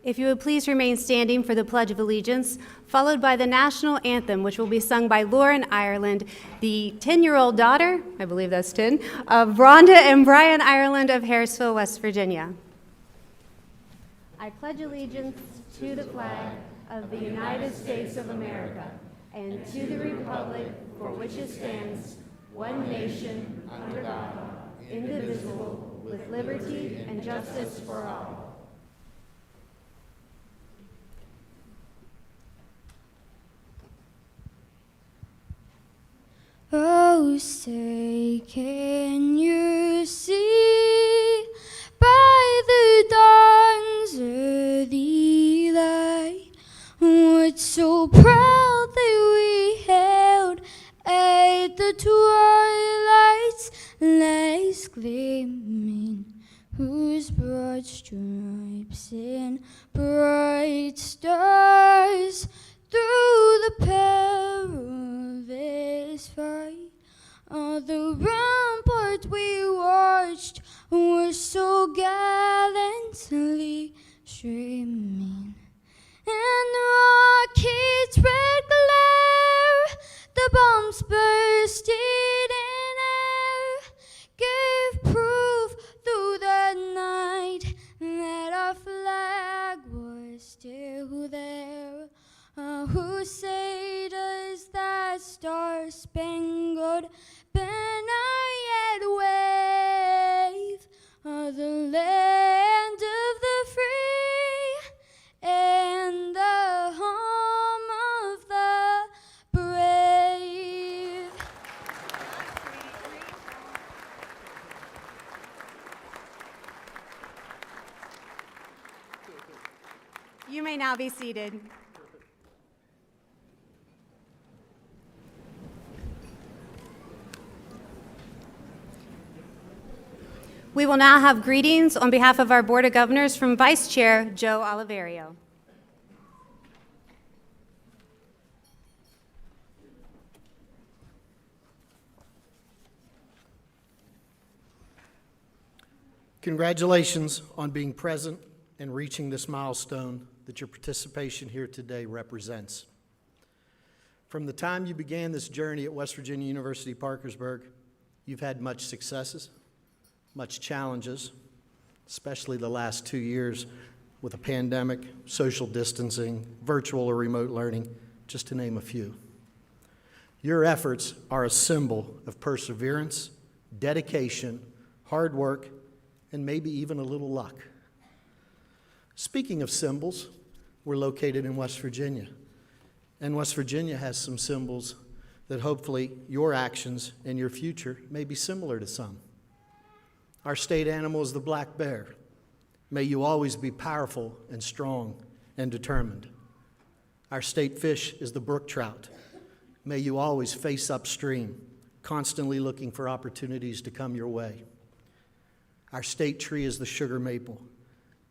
If you would please remain standing for the Pledge of Allegiance, followed by the National Anthem, which will be sung by Lauren Ireland, the 10-year-old daughter, I believe that's 10, of Rhonda and Brian Ireland of Harrisville, West Virginia. I pledge allegiance to the flag of the United States of America and to the republic for which it stands, one nation, under God, indivisible, with liberty and justice for all. Oh, say, can you see by the dawn's early light what so proudly we hailed at the twilight's last gleaming, whose broad stripes and bright stars through the perilous fight, all the ramparts we watched were so gallantly streaming, and the rockets' red glare, the bombs bursted in air, gave proof through the night that our flag was still there. Who say does that star-spangled banner yet wave? The land of the free and the home of the brave. You may now be seated. We will now have greetings on behalf of our Board of Governors from Vice Chair Joe Oliverio. Congratulations on being present and reaching this milestone that your participation here today represents. From the time you began this journey at West Virginia University Parkersburg, you've had much successes, much challenges, especially the last 2 years with a pandemic, social distancing, virtual or remote learning, just to name a few. Your efforts are a symbol of perseverance, dedication, hard work, and maybe even a little luck. Speaking of symbols, we're located in West Virginia, and West Virginia has some symbols that hopefully your actions and your future may be similar to some. Our state animal is the black bear. May you always be powerful and strong and determined. Our state fish is the brook trout. May you always face upstream, constantly looking for opportunities to come your way. Our state tree is the sugar maple.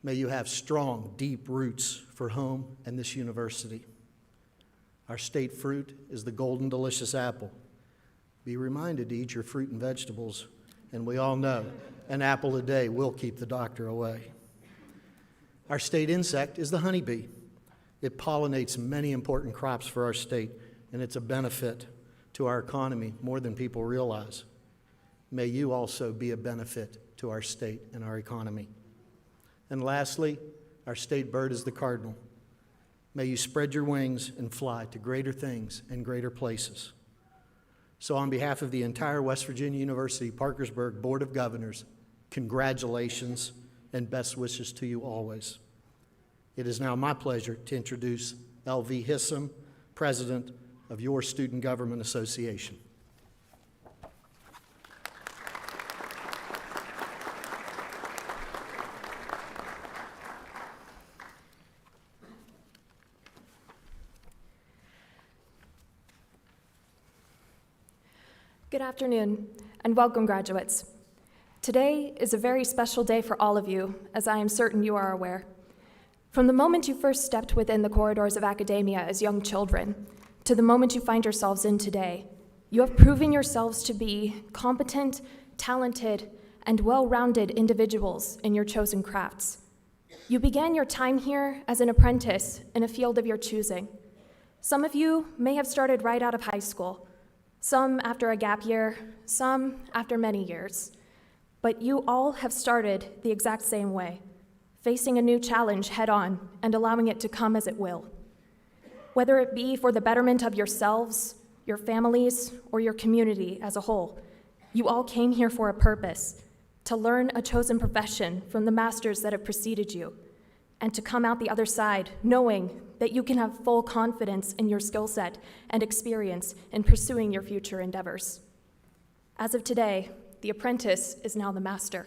May you have strong, deep roots for home and this university. Our state fruit is the golden delicious apple. Be reminded to eat your fruit and vegetables, and we all know an apple a day will keep the doctor away. Our state insect is the honeybee. It pollinates many important crops for our state, and it's a benefit to our economy more than people realize. May you also be a benefit to our state and our economy. And lastly, our state bird is the cardinal. May you spread your wings and fly to greater things and greater places. So on behalf of the entire West Virginia University Parkersburg Board of Governors, congratulations and best wishes to you always. It is now my pleasure to introduce L.V. Hissam, President of your Student Government Association. Good afternoon, and welcome, graduates. Today is a very special day for all of you, as I am certain you are aware. From the moment you first stepped within the corridors of academia as young children, to the moment you find yourselves in today, you have proven yourselves to be competent, talented, and well-rounded individuals in your chosen crafts. You began your time here as an apprentice in a field of your choosing. Some of you may have started right out of high school, some after a gap year, some after many years. But you all have started the exact same way, facing a new challenge head-on and allowing it to come as it will. Whether it be for the betterment of yourselves, your families, or your community as a whole, you all came here for a purpose, to learn a chosen profession from the masters that have preceded you, and to come out the other side knowing that you can have full confidence in your skill set and experience in pursuing your future endeavors. As of today, the apprentice is now the master.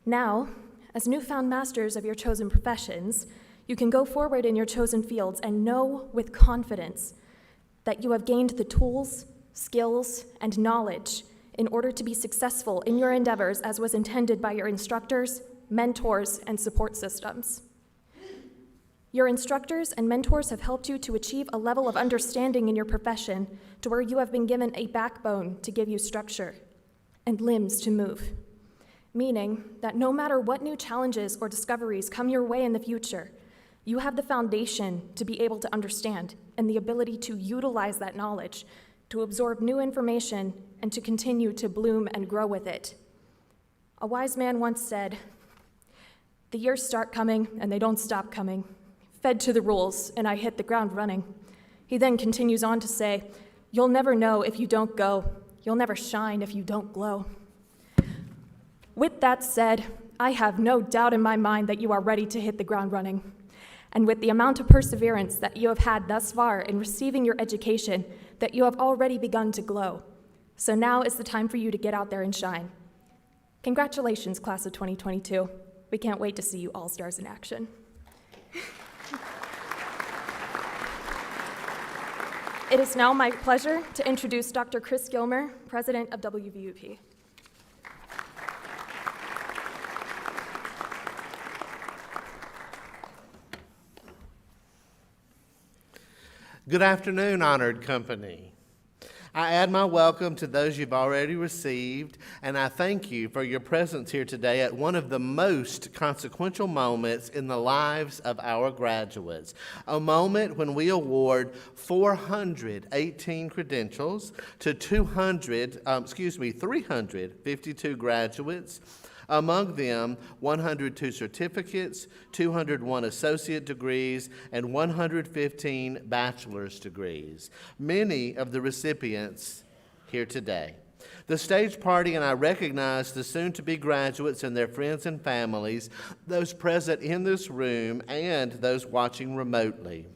Now, as newfound masters of your chosen professions, you can go forward in your chosen fields and know with confidence that you have gained the tools, skills, and knowledge in order to be successful in your endeavors as was intended by your instructors, mentors, and support systems. Your instructors and mentors have helped you to achieve a level of understanding in your profession to where you have been given a backbone to give you structure and limbs to move, meaning that no matter what new challenges or discoveries come your way in the future, you have the foundation to be able to understand and the ability to utilize that knowledge, to absorb new information, and to continue to bloom and grow with it. A wise man once said, "The years start coming and they don't stop coming. Fed to the rules and I hit the ground running." He then continues on to say, "You'll never know if you don't go. You'll never shine if you don't glow." With that said, I have no doubt in my mind that you are ready to hit the ground running. And with the amount of perseverance that you have had thus far in receiving your education, that you have already begun to glow. So now is the time for you to get out there and shine. Congratulations, class of 2022. We can't wait to see you all-stars in action. It is now my pleasure to introduce Dr. Chris Gilmer, President of WVUP. Good afternoon, honored company. I add my welcome to those you've already received, and I thank you for your presence here today at one of the most consequential moments in the lives of our graduates, a moment when we award 418 credentials to 352 graduates. Among them, 102 certificates, 201 associate degrees, and 115 bachelor's degrees. Many of the recipients here today. The stage party and I recognize the soon-to-be graduates and their friends and families, those present in this room and those watching remotely.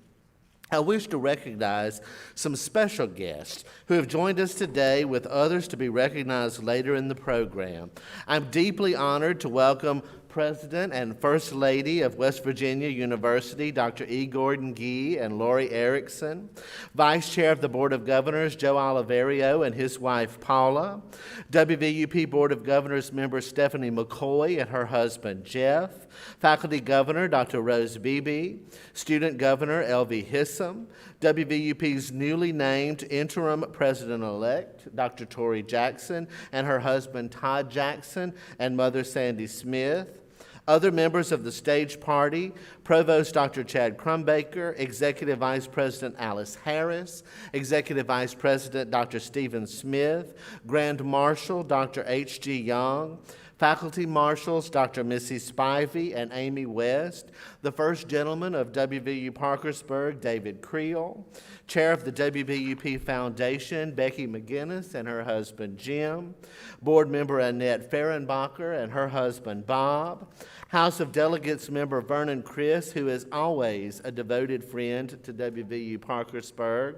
I wish to recognize some special guests who have joined us today, with others to be recognized later in the program. I'm deeply honored to welcome President and First Lady of West Virginia University, Dr. E. Gordon Gee and Lori Erickson, Vice Chair of the Board of Governors, Joe Oliverio and his wife, Paula, WVUP Board of Governors member Stephanie McCoy and her husband, Jeff, Faculty Governor, Dr. Rose Beebe, Student Governor, L.V. Hissam, WVUP's newly named Interim President-elect, Dr. Tori Jackson and her husband, Todd Jackson, and Mother Sandy Smith, other members of the stage party, Provost Dr. Chad Crumbaker, Executive Vice President Alice Harris, Executive Vice President Dr. Stephen Smith, Grand Marshal Dr. H.G. Young, Faculty Marshals Dr. Missy Spivey and Amy West, the First Gentleman of WVU Parkersburg, David Creel, Chair of the WVUP Foundation, Becky McGinnis and her husband, Jim, Board Member Annette Fehrenbacher and her husband, Bob, House of Delegates member Vernon Chris, who is always a devoted friend to WVU Parkersburg,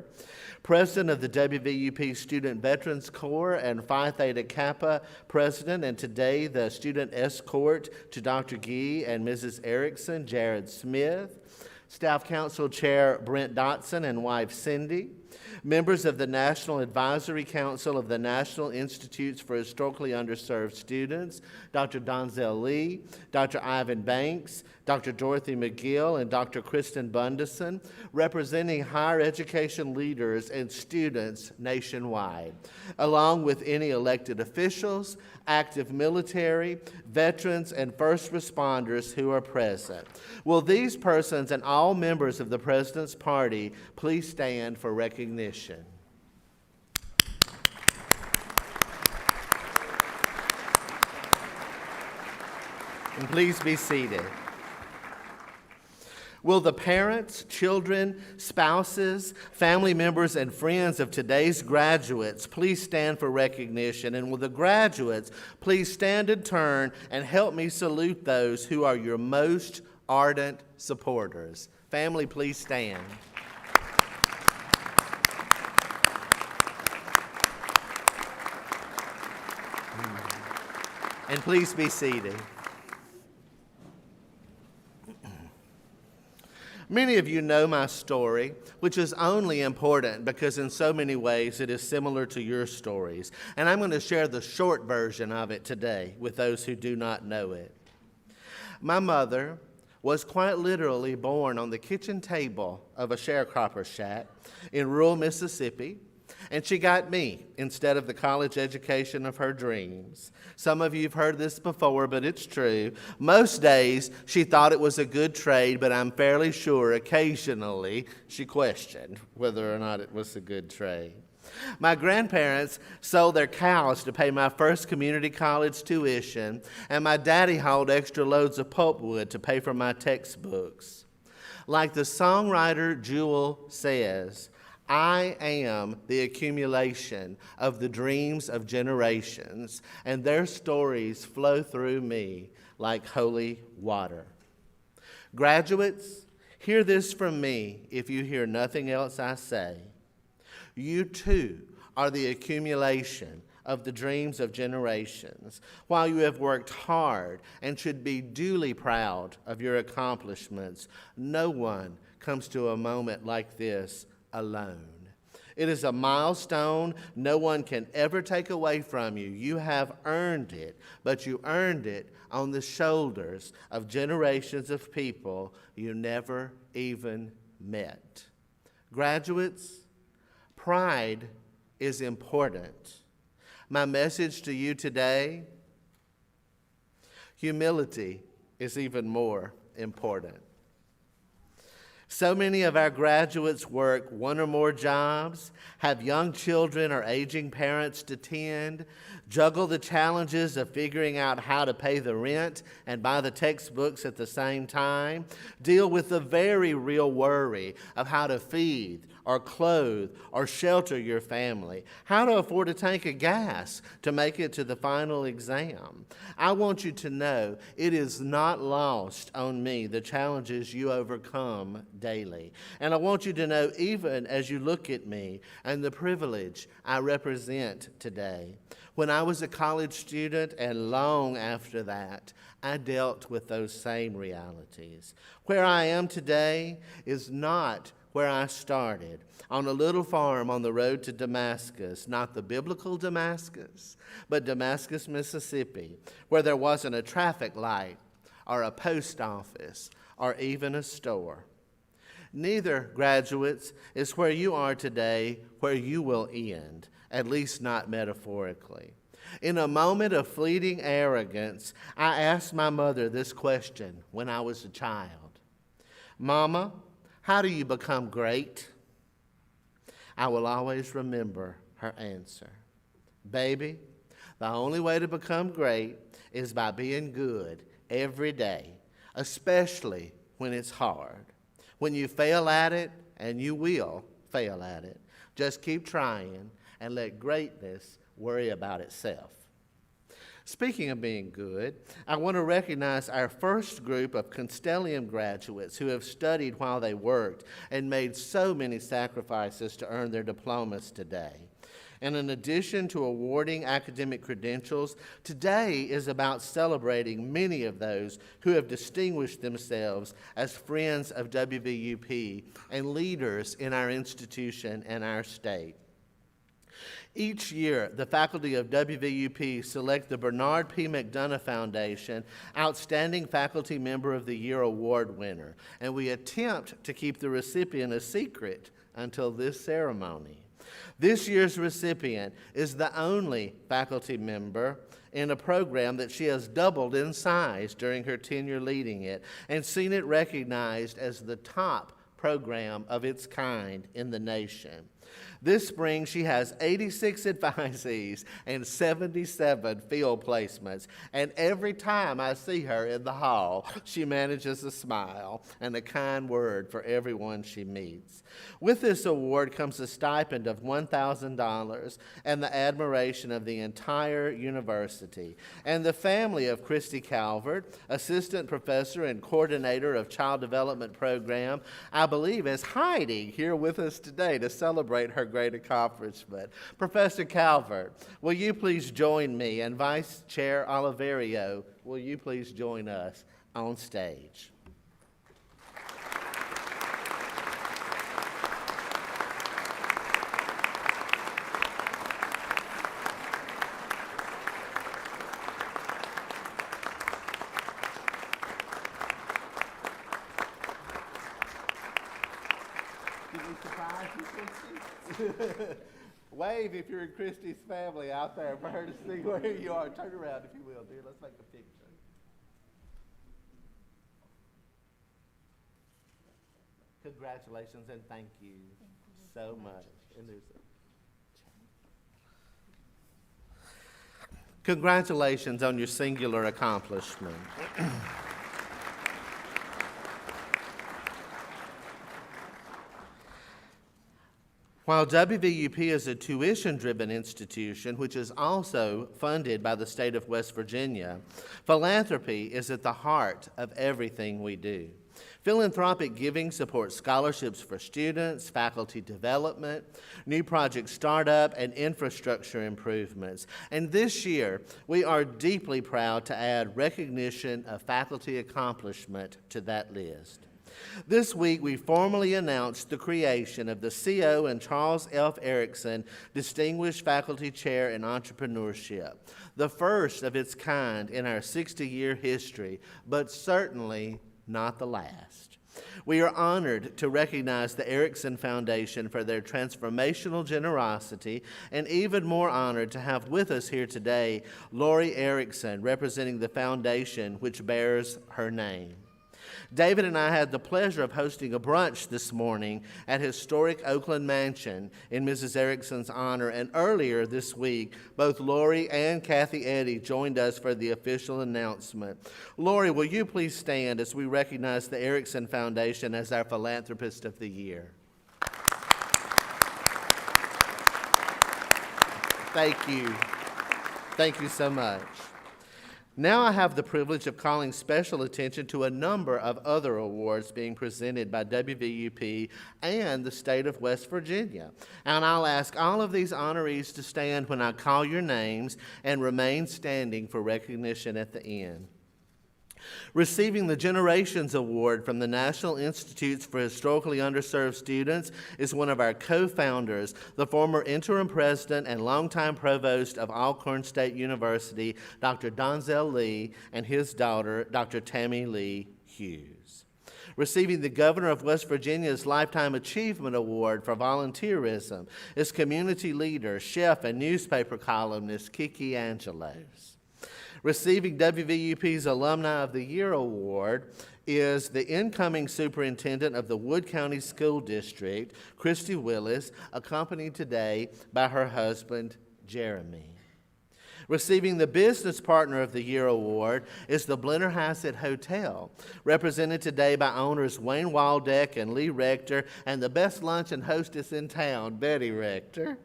President of the WVUP Student Veterans Corps and Phi Theta Kappa President, and today the Student Escort to Dr. Gee and Mrs. Erickson, Jared Smith, Staff Council Chair Brent Dotson and wife Cindy, members of the National Advisory Council of the National Institutes for Historically Underserved Students, Dr. Donzel Lee, Dr. Ivan Banks, Dr. Dorothy McGill, and Dr. Kristen Bundison, representing higher education leaders and students nationwide, along with any elected officials, active military, veterans, and first responders who are present. Will these persons and all members of the President's Party please stand for recognition? And please be seated. Will the parents, children, spouses, family members, and friends of today's graduates please stand for recognition? And will the graduates please stand in turn and help me salute those who are your most ardent supporters? Family, please stand. And please be seated. Many of you know my story, which is only important because in so many ways it is similar to your stories. And I'm going to share the short version of it today with those who do not know it. My mother was quite literally born on the kitchen table of a sharecropper shack in rural Mississippi, and she got me instead of the college education of her dreams. Some of you have heard this before, but it's true. Most days she thought it was a good trade, but I'm fairly sure occasionally she questioned whether or not it was a good trade. My grandparents sold their cows to pay my first community college tuition, and my daddy hauled extra loads of pulpwood to pay for my textbooks. Like the songwriter Jewel says, I am the accumulation of the dreams of generations, and their stories flow through me like holy water. Graduates, hear this from me if you hear nothing else I say. You too are the accumulation of the dreams of generations. While you have worked hard and should be duly proud of your accomplishments, no one comes to a moment like this alone. It is a milestone no one can ever take away from you. You have earned it, but you earned it on the shoulders of generations of people you never even met. Graduates, pride is important. My message to you today, humility is even more important. So many of our graduates work one or more jobs, have young children or aging parents to tend, juggle the challenges of figuring out how to pay the rent and buy the textbooks at the same time, deal with the very real worry of how to feed or clothe or shelter your family, how to afford a tank of gas to make it to the final exam. I want you to know it is not lost on me the challenges you overcome daily. And I want you to know even as you look at me and the privilege I represent today. When I was a college student and long after that, I dealt with those same realities. Where I am today is not where I started, on a little farm on the road to Damascus, not the biblical Damascus, but Damascus, Mississippi, where there wasn't a traffic light or a post office or even a store. Neither, graduates, is where you are today where you will end, at least not metaphorically. In a moment of fleeting arrogance, I asked my mother this question when I was a child. Mama, how do you become great? I will always remember her answer. Baby, the only way to become great is by being good every day, especially when it's hard. When you fail at it, and you will fail at it, just keep trying and let greatness worry about itself. Speaking of being good, I want to recognize our first group of Constellium graduates who have studied while they worked and made so many sacrifices to earn their diplomas today. And in addition to awarding academic credentials, today is about celebrating many of those who have distinguished themselves as friends of WVUP and leaders in our institution and our state. Each year, the faculty of WVUP select the Bernard P. McDonough Foundation Outstanding Faculty Member of the Year Award winner, and we attempt to keep the recipient a secret until this ceremony. This year's recipient is the only faculty member in a program that she has doubled in size during her tenure leading it and seen it recognized as the top program of its kind in the nation. This spring, she has 86 advisees and 77 field placements. And every time I see her in the hall, she manages a smile and a kind word for everyone she meets. With this award comes a stipend of $1,000 and the admiration of the entire university. And the family of Christy Calvert, assistant professor and coordinator of Child Development Program, I believe is hiding here with us today to celebrate her great accomplishment. Professor Calvert, will you please join me, and Vice Chair Oliverio, will you please join us on stage? Wave if you're in Christy's family out there for her to see where you are. Turn around if you will, dear. Let's make a picture. Congratulations and thank you so much. And there's congratulations on your singular accomplishment. While WVUP is a tuition-driven institution, which is also funded by the state of West Virginia, philanthropy is at the heart of everything we do. Philanthropic giving supports scholarships for students, faculty development, new project startup, and infrastructure improvements. And this year, we are deeply proud to add recognition of faculty accomplishment to that list. This week, we formally announced the creation of the C.O. and Charles F. Erickson Distinguished Faculty Chair in Entrepreneurship, the first of its kind in our 60-year history, but certainly not the last. We are honored to recognize the Erickson Foundation for their transformational generosity, and even more honored to have with us here today Lori Erickson, representing the foundation which bears her name. David and I had the pleasure of hosting a brunch this morning at historic Oakland Mansion in Mrs. Erickson's honor, and earlier this week, both Lori and Kathy Eddy joined us for the official announcement. Lori, will you please stand as we recognize the Erickson Foundation as our Philanthropist of the Year? Thank you. Thank you so much. Now I have the privilege of calling special attention to a number of other awards being presented by WVUP and the state of West Virginia. And I'll ask all of these honorees to stand when I call your names and remain standing for recognition at the end. Receiving the Generations Award from the National Institutes for Historically Underserved Students is one of our co-founders, the former interim president and longtime provost of Alcorn State University, Dr. Donzel Lee, and his daughter, Dr. Tammy Lee Hughes. Receiving the Governor of West Virginia's Lifetime Achievement Award for volunteerism is community leader, chef, and newspaper columnist Kiki Angelos. Receiving WVUP's Alumni of the Year Award is the incoming superintendent of the Wood County School District, Christy Willis, accompanied today by her husband, Jeremy. Receiving the Business Partner of the Year Award is the Blennerhassett Hotel, represented today by owners Wayne Waldeck and Lee Rector, and the best lunch and hostess in town, Betty Rector.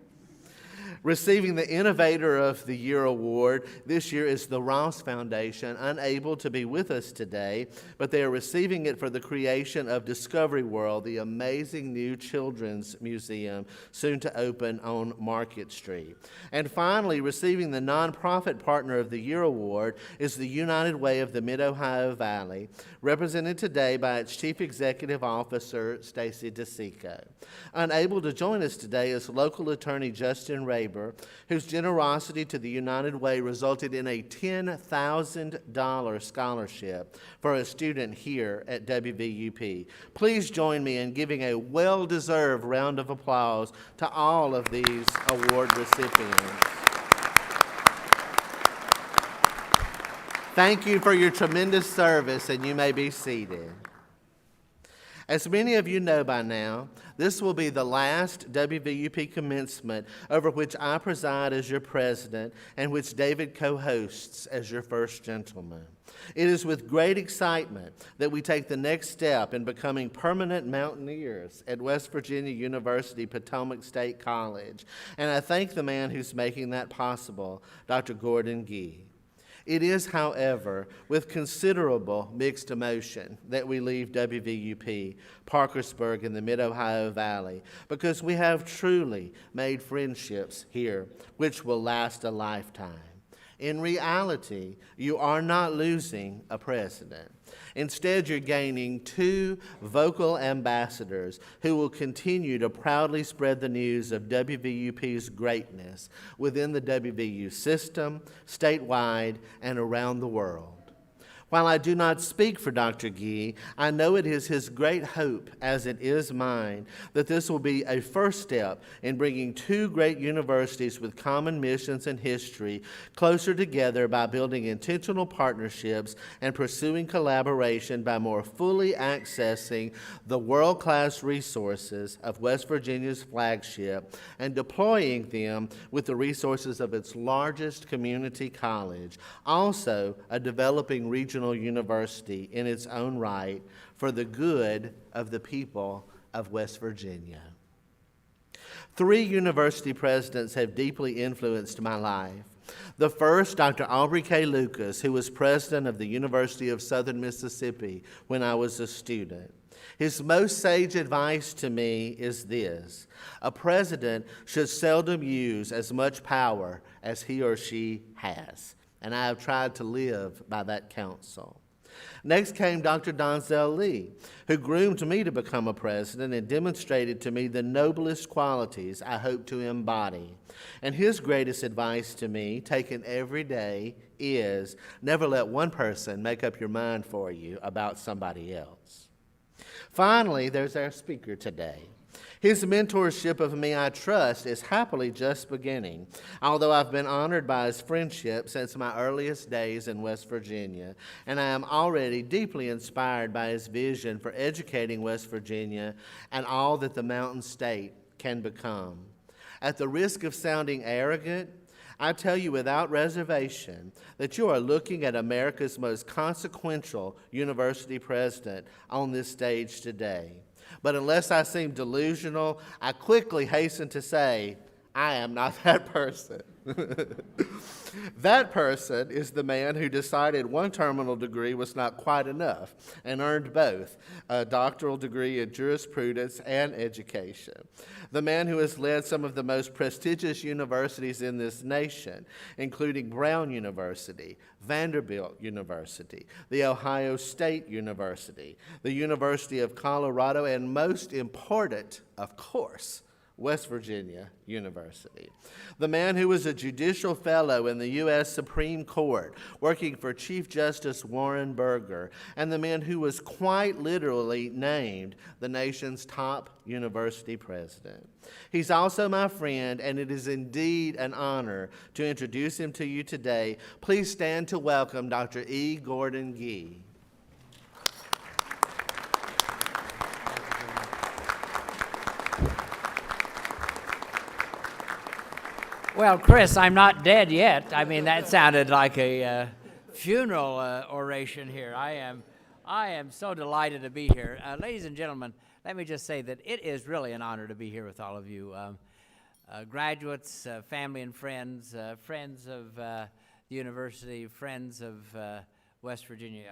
Receiving the Innovator of the Year award this year is the Ross Foundation, unable to be with us today, but they are receiving it for the creation of Discovery World, the amazing new children's museum soon to open on Market Street. And finally, receiving the Nonprofit Partner of the Year award is the United Way of the Mid-Ohio Valley, represented today by its Chief Executive Officer, Stacy DeSico. Unable to join us today is local attorney Justin Raber, whose generosity to the United Way resulted in a $10,000 scholarship for a student here at WVUP. Please join me in giving a well-deserved round of applause to all of these award recipients. Thank you for your tremendous service, and you may be seated. As many of you know by now, this will be the last WVUP commencement over which I preside as your president and which David co-hosts as your first gentleman. It is with great excitement that we take the next step in becoming permanent mountaineers at West Virginia University Potomac State College, and I thank the man who's making that possible, Dr. Gordon Gee. It is, however, with considerable mixed emotion that we leave WVUP, Parkersburg in the Mid-Ohio Valley, because we have truly made friendships here which will last a lifetime. In reality, you are not losing a president. Instead, you're gaining two vocal ambassadors who will continue to proudly spread the news of WVUP's greatness within the WVU system, statewide, and around the world. While I do not speak for Dr. Gee, I know it is his great hope, as it is mine, that this will be a first step in bringing two great universities with common missions and history closer together by building intentional partnerships and pursuing collaboration by more fully accessing the world-class resources of West Virginia's flagship and deploying them with the resources of its largest community college, also a developing regional university in its own right for the good of the people of West Virginia. 3 university presidents have deeply influenced my life. The first, Dr. Aubrey K. Lucas, who was president of the University of Southern Mississippi when I was a student. His most sage advice to me is this: a president should seldom use as much power as he or she has. And I have tried to live by that counsel. Next came Dr. Donzel Lee, who groomed me to become a president and demonstrated to me the noblest qualities I hope to embody. And his greatest advice to me, taken every day, is never let one person make up your mind for you about somebody else. Finally, there's our speaker today. His mentorship of me, I trust, is happily just beginning, although I've been honored by his friendship since my earliest days in West Virginia, and I am already deeply inspired by his vision for educating West Virginia and all that the Mountain State can become. At the risk of sounding arrogant, I tell you without reservation that you are looking at America's most consequential university president on this stage today. But unless I seem delusional, I quickly hasten to say, I am not that person. That person is the man who decided one terminal degree was not quite enough and earned both, a doctoral degree in jurisprudence and education. The man who has led some of the most prestigious universities in this nation, including Brown University, Vanderbilt University, the Ohio State University, the University of Colorado, and most important, of course, West Virginia University. The man who was a judicial fellow in the U.S. Supreme Court, working for Chief Justice Warren Burger, and the man who was quite literally named the nation's top university president. He's also my friend, and it is indeed an honor to introduce him to you today. Please stand to welcome Dr. E. Gordon Gee. Well, Chris, I'm not dead yet. I mean, that sounded like a funeral oration here. I am so delighted to be here. Ladies and gentlemen, let me just say that it is really an honor to be here with all of you. graduates, family and friends, friends of the university, friends of West Virginia.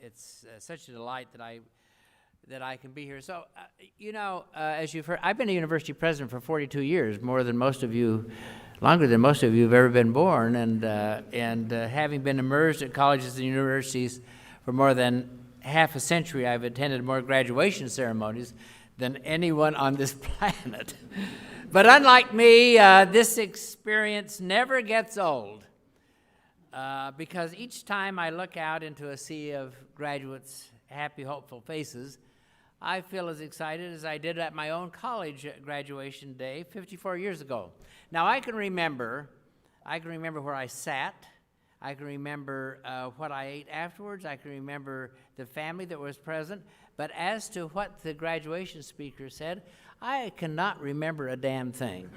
It's such a delight that I can be here. So, as you've heard, I've been a university president for 42 years, longer than most of you have ever been born, and having been immersed at colleges and universities for more than half a century, I've attended more graduation ceremonies than anyone on this planet. But unlike me, this experience never gets old, because each time I look out into a sea of graduates' happy, hopeful faces, I feel as excited as I did at my own college graduation day 54 years ago. Now, I can remember where I sat. I can remember what I ate afterwards. I can remember the family that was present. But as to what the graduation speaker said, I cannot remember a damn thing.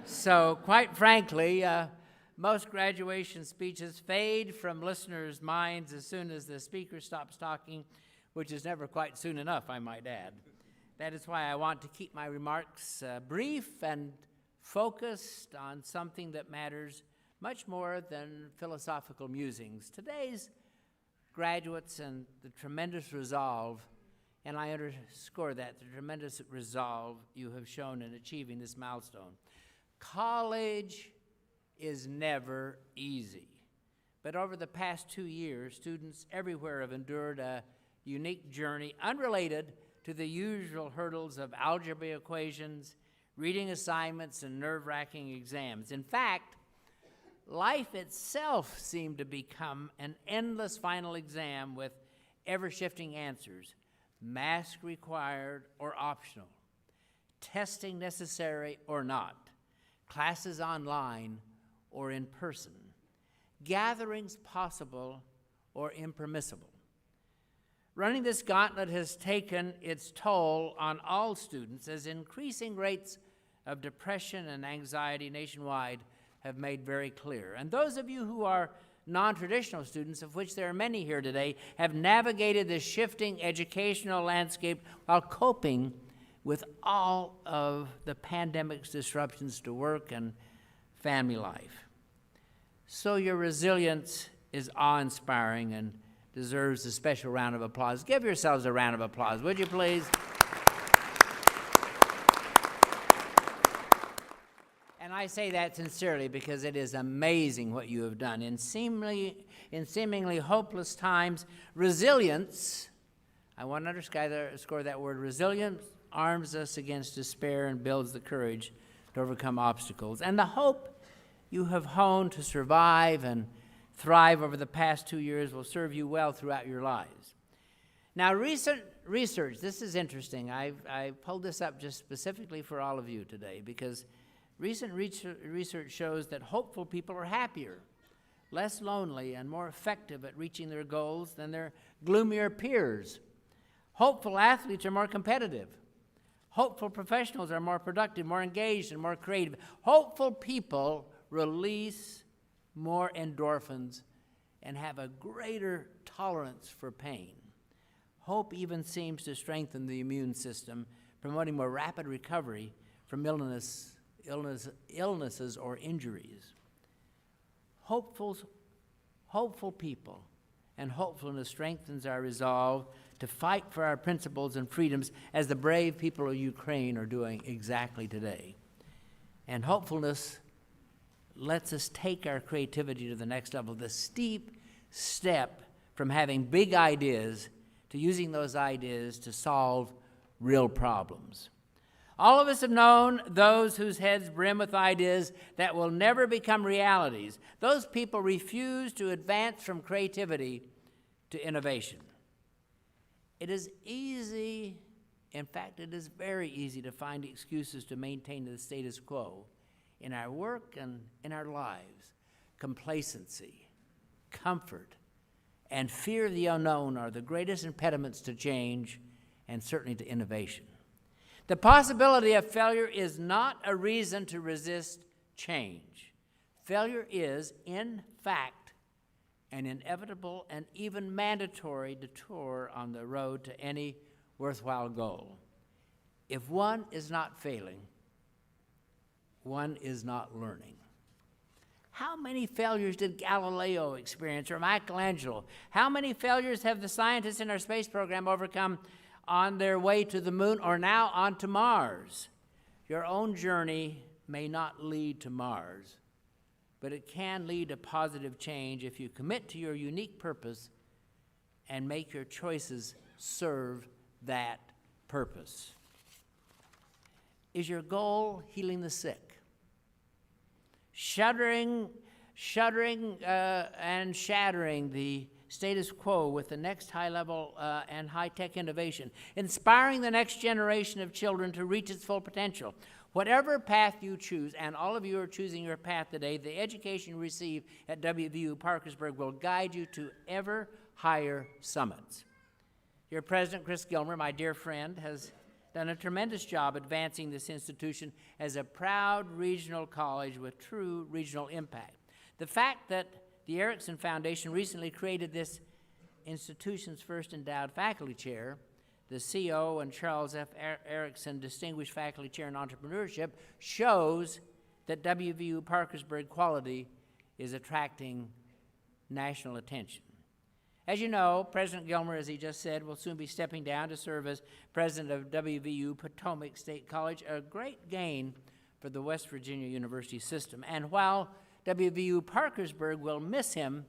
So, quite frankly, most graduation speeches fade from listeners' minds as soon as the speaker stops talking, which is never quite soon enough, I might add. That is why I want to keep my remarks brief and focused on something that matters much more than philosophical musings. Today's graduates and the tremendous resolve, and I underscore that, the tremendous resolve you have shown in achieving this milestone. College is never easy, but over the past 2 years, students everywhere have endured a unique journey unrelated to the usual hurdles of algebra equations, reading assignments, and nerve-wracking exams. In fact, life itself seemed to become an endless final exam with ever-shifting answers, mask required or optional, testing necessary or not, classes online or in person, gatherings possible or impermissible. Running this gauntlet has taken its toll on all students, as increasing rates of depression and anxiety nationwide have made very clear. And those of you who are non-traditional students, of which there are many here today, have navigated this shifting educational landscape while coping with all of the pandemic's disruptions to work and family life. So your resilience is awe-inspiring and deserves a special round of applause. Give yourselves a round of applause, would you please? And I say that sincerely because it is amazing what you have done. In seemingly hopeless times, resilience, I want to underscore that word, resilience arms us against despair and builds the courage to overcome obstacles. And the hope you have honed to survive and thrive over the past 2 years will serve you well throughout your lives. Now, recent research, this is interesting. I pulled this up just specifically for all of you today because recent research shows that hopeful people are happier, less lonely, and more effective at reaching their goals than their gloomier peers. Hopeful athletes are more competitive. Hopeful professionals are more productive, more engaged, and more creative. Hopeful people release more endorphins and have a greater tolerance for pain. Hope even seems to strengthen the immune system, promoting more rapid recovery from illnesses or injuries. Hopeful people and hopefulness strengthens our resolve to fight for our principles and freedoms, as the brave people of Ukraine are doing exactly today. And hopefulness lets us take our creativity to the next level, the steep step from having big ideas to using those ideas to solve real problems. All of us have known those whose heads brim with ideas that will never become realities. Those people refuse to advance from creativity to innovation. It is easy, in fact, it is very easy to find excuses to maintain the status quo in our work and in our lives. Complacency, comfort, and fear of the unknown are the greatest impediments to change and certainly to innovation. The possibility of failure is not a reason to resist change. Failure is, in fact, an inevitable and even mandatory detour on the road to any worthwhile goal. If one is not failing, one is not learning. How many failures did Galileo experience or Michelangelo? How many failures have the scientists in our space program overcome on their way to the moon or now onto Mars? Your own journey may not lead to Mars, but it can lead to positive change if you commit to your unique purpose and make your choices serve that purpose. Is your goal healing the sick? Shuddering and shattering the status quo with the next high-level and high-tech innovation, inspiring the next generation of children to reach its full potential. Whatever path you choose, and all of you are choosing your path today, the education you receive at WVU Parkersburg will guide you to ever higher summits. Your president, Chris Gilmer, my dear friend, has done a tremendous job advancing this institution as a proud regional college with true regional impact. The fact that the Erickson Foundation recently created this institution's first endowed faculty chair, the CO and Charles F. Erickson Distinguished Faculty Chair in Entrepreneurship, shows that WVU Parkersburg quality is attracting national attention. As you know, President Gilmer, as he just said, will soon be stepping down to serve as president of WVU Potomac State College, a great gain for the West Virginia University system. And while WVU Parkersburg will miss him,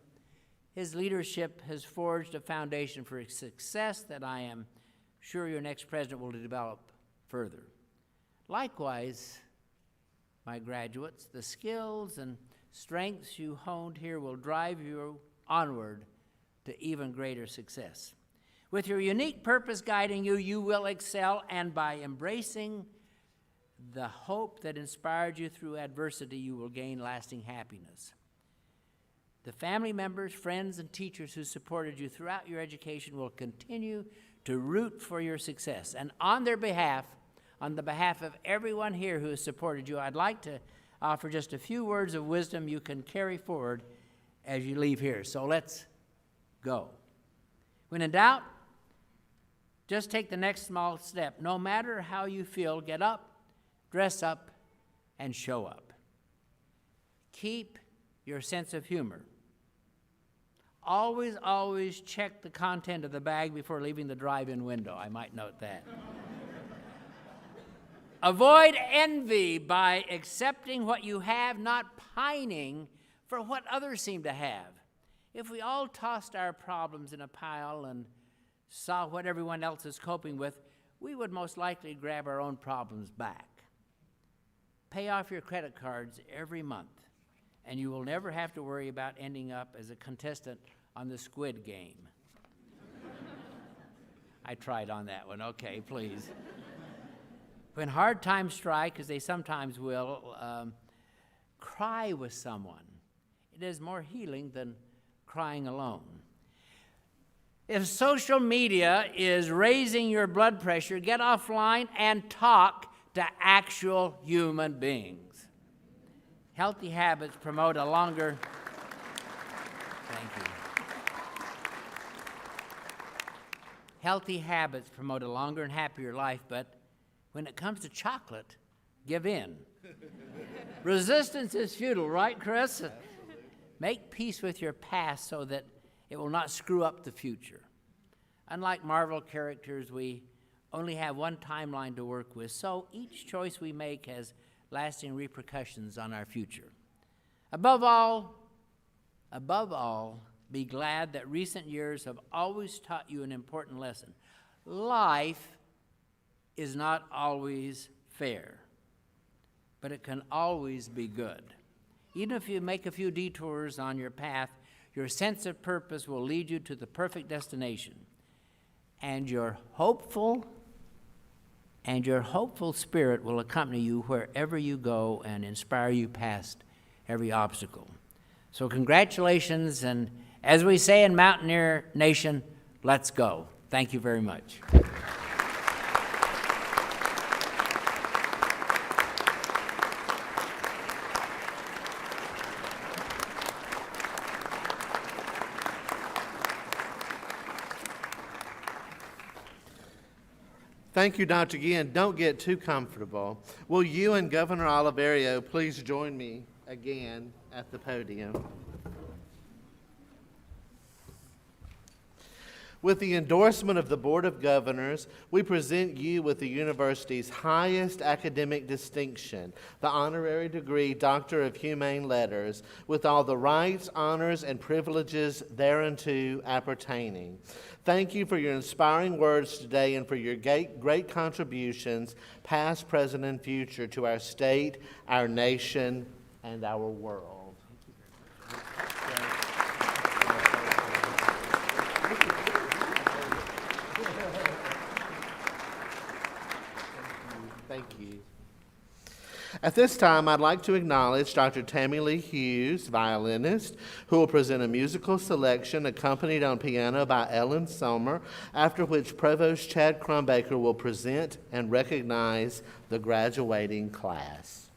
his leadership has forged a foundation for success that I am sure your next president will develop further. Likewise, my graduates, the skills and strengths you honed here will drive you onward to even greater success. With your unique purpose guiding you, you will excel, and by embracing the hope that inspired you through adversity, you will gain lasting happiness. The family members, friends, and teachers who supported you throughout your education will continue to root for your success. And on their behalf, on the behalf of everyone here who has supported you, I'd like to offer just a few words of wisdom you can carry forward as you leave here. So let's go. When in doubt, just take the next small step. No matter how you feel, get up, dress up, and show up. Keep your sense of humor. Always, always check the content of the bag before leaving the drive-in window. I might note that. Avoid envy by accepting what you have, not pining for what others seem to have. If we all tossed our problems in a pile and saw what everyone else is coping with, we would most likely grab our own problems back. Pay off your credit cards every month, and you will never have to worry about ending up as a contestant on the Squid Game. I tried on that one. Okay, please. When hard times strike, as they sometimes will, cry with someone. It is more healing than crying alone. If social media is raising your blood pressure, get offline and talk to actual human beings. Healthy habits promote a longer, thank you. Healthy habits promote a longer and happier life, but when it comes to chocolate, give in. Resistance is futile, right, Chris? Make peace with your past so that it will not screw up the future. Unlike Marvel characters, we only have one timeline to work with, so each choice we make has lasting repercussions on our future. Above all, be glad that recent years have always taught you an important lesson. Life is not always fair, but it can always be good. Even if you make a few detours on your path, your sense of purpose will lead you to the perfect destination. And your hopeful spirit will accompany you wherever you go and inspire you past every obstacle. So congratulations, and as we say in Mountaineer Nation, let's go. Thank you very much. Thank you, Dr. Ginn. Don't get too comfortable. Will you and Governor Oliverio please join me again at the podium? With the endorsement of the Board of Governors, we present you with the university's highest academic distinction, the honorary degree Doctor of Humane Letters, with all the rights, honors, and privileges thereunto appertaining. Thank you for your inspiring words today and for your great contributions, past, present, and future, to our state, our nation, and our world. Thank you. At this time, I'd like to acknowledge Dr. Tammy Lee Hughes, violinist, who will present a musical selection accompanied on piano by Ellen Sommer, after which Provost Chad Crumbaker will present and recognize the graduating class.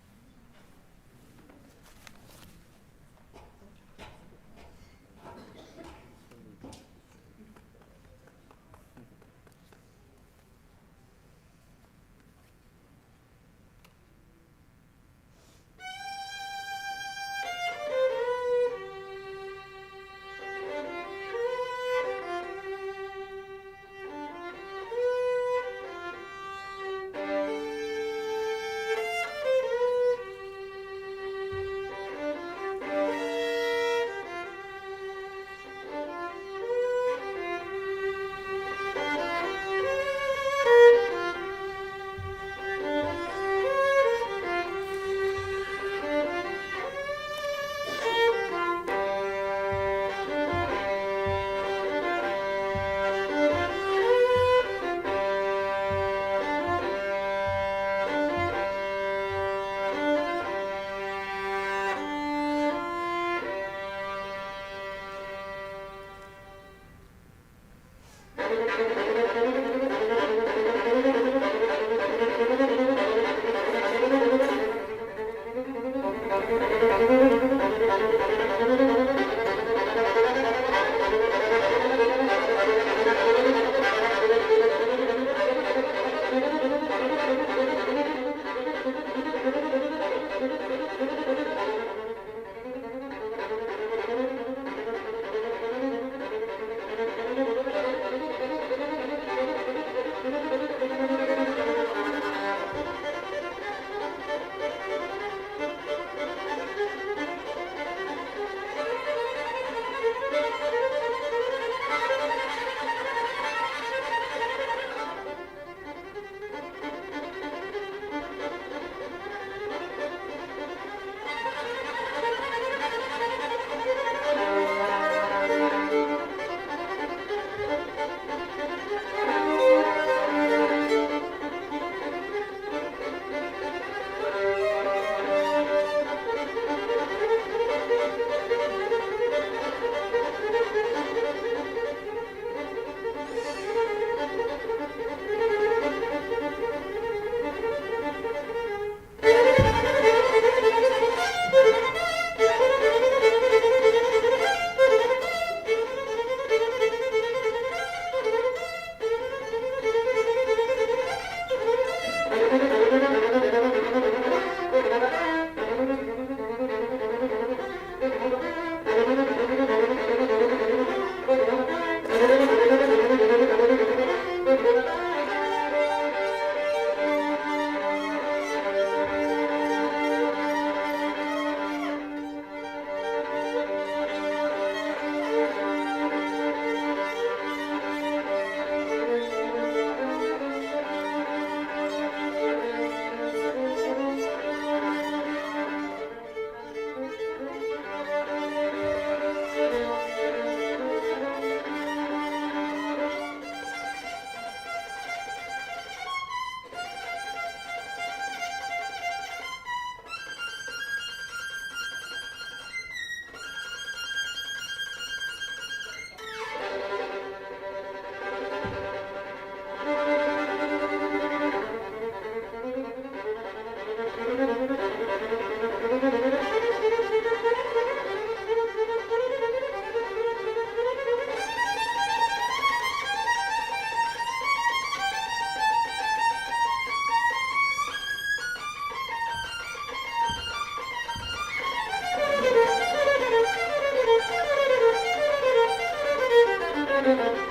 Wow.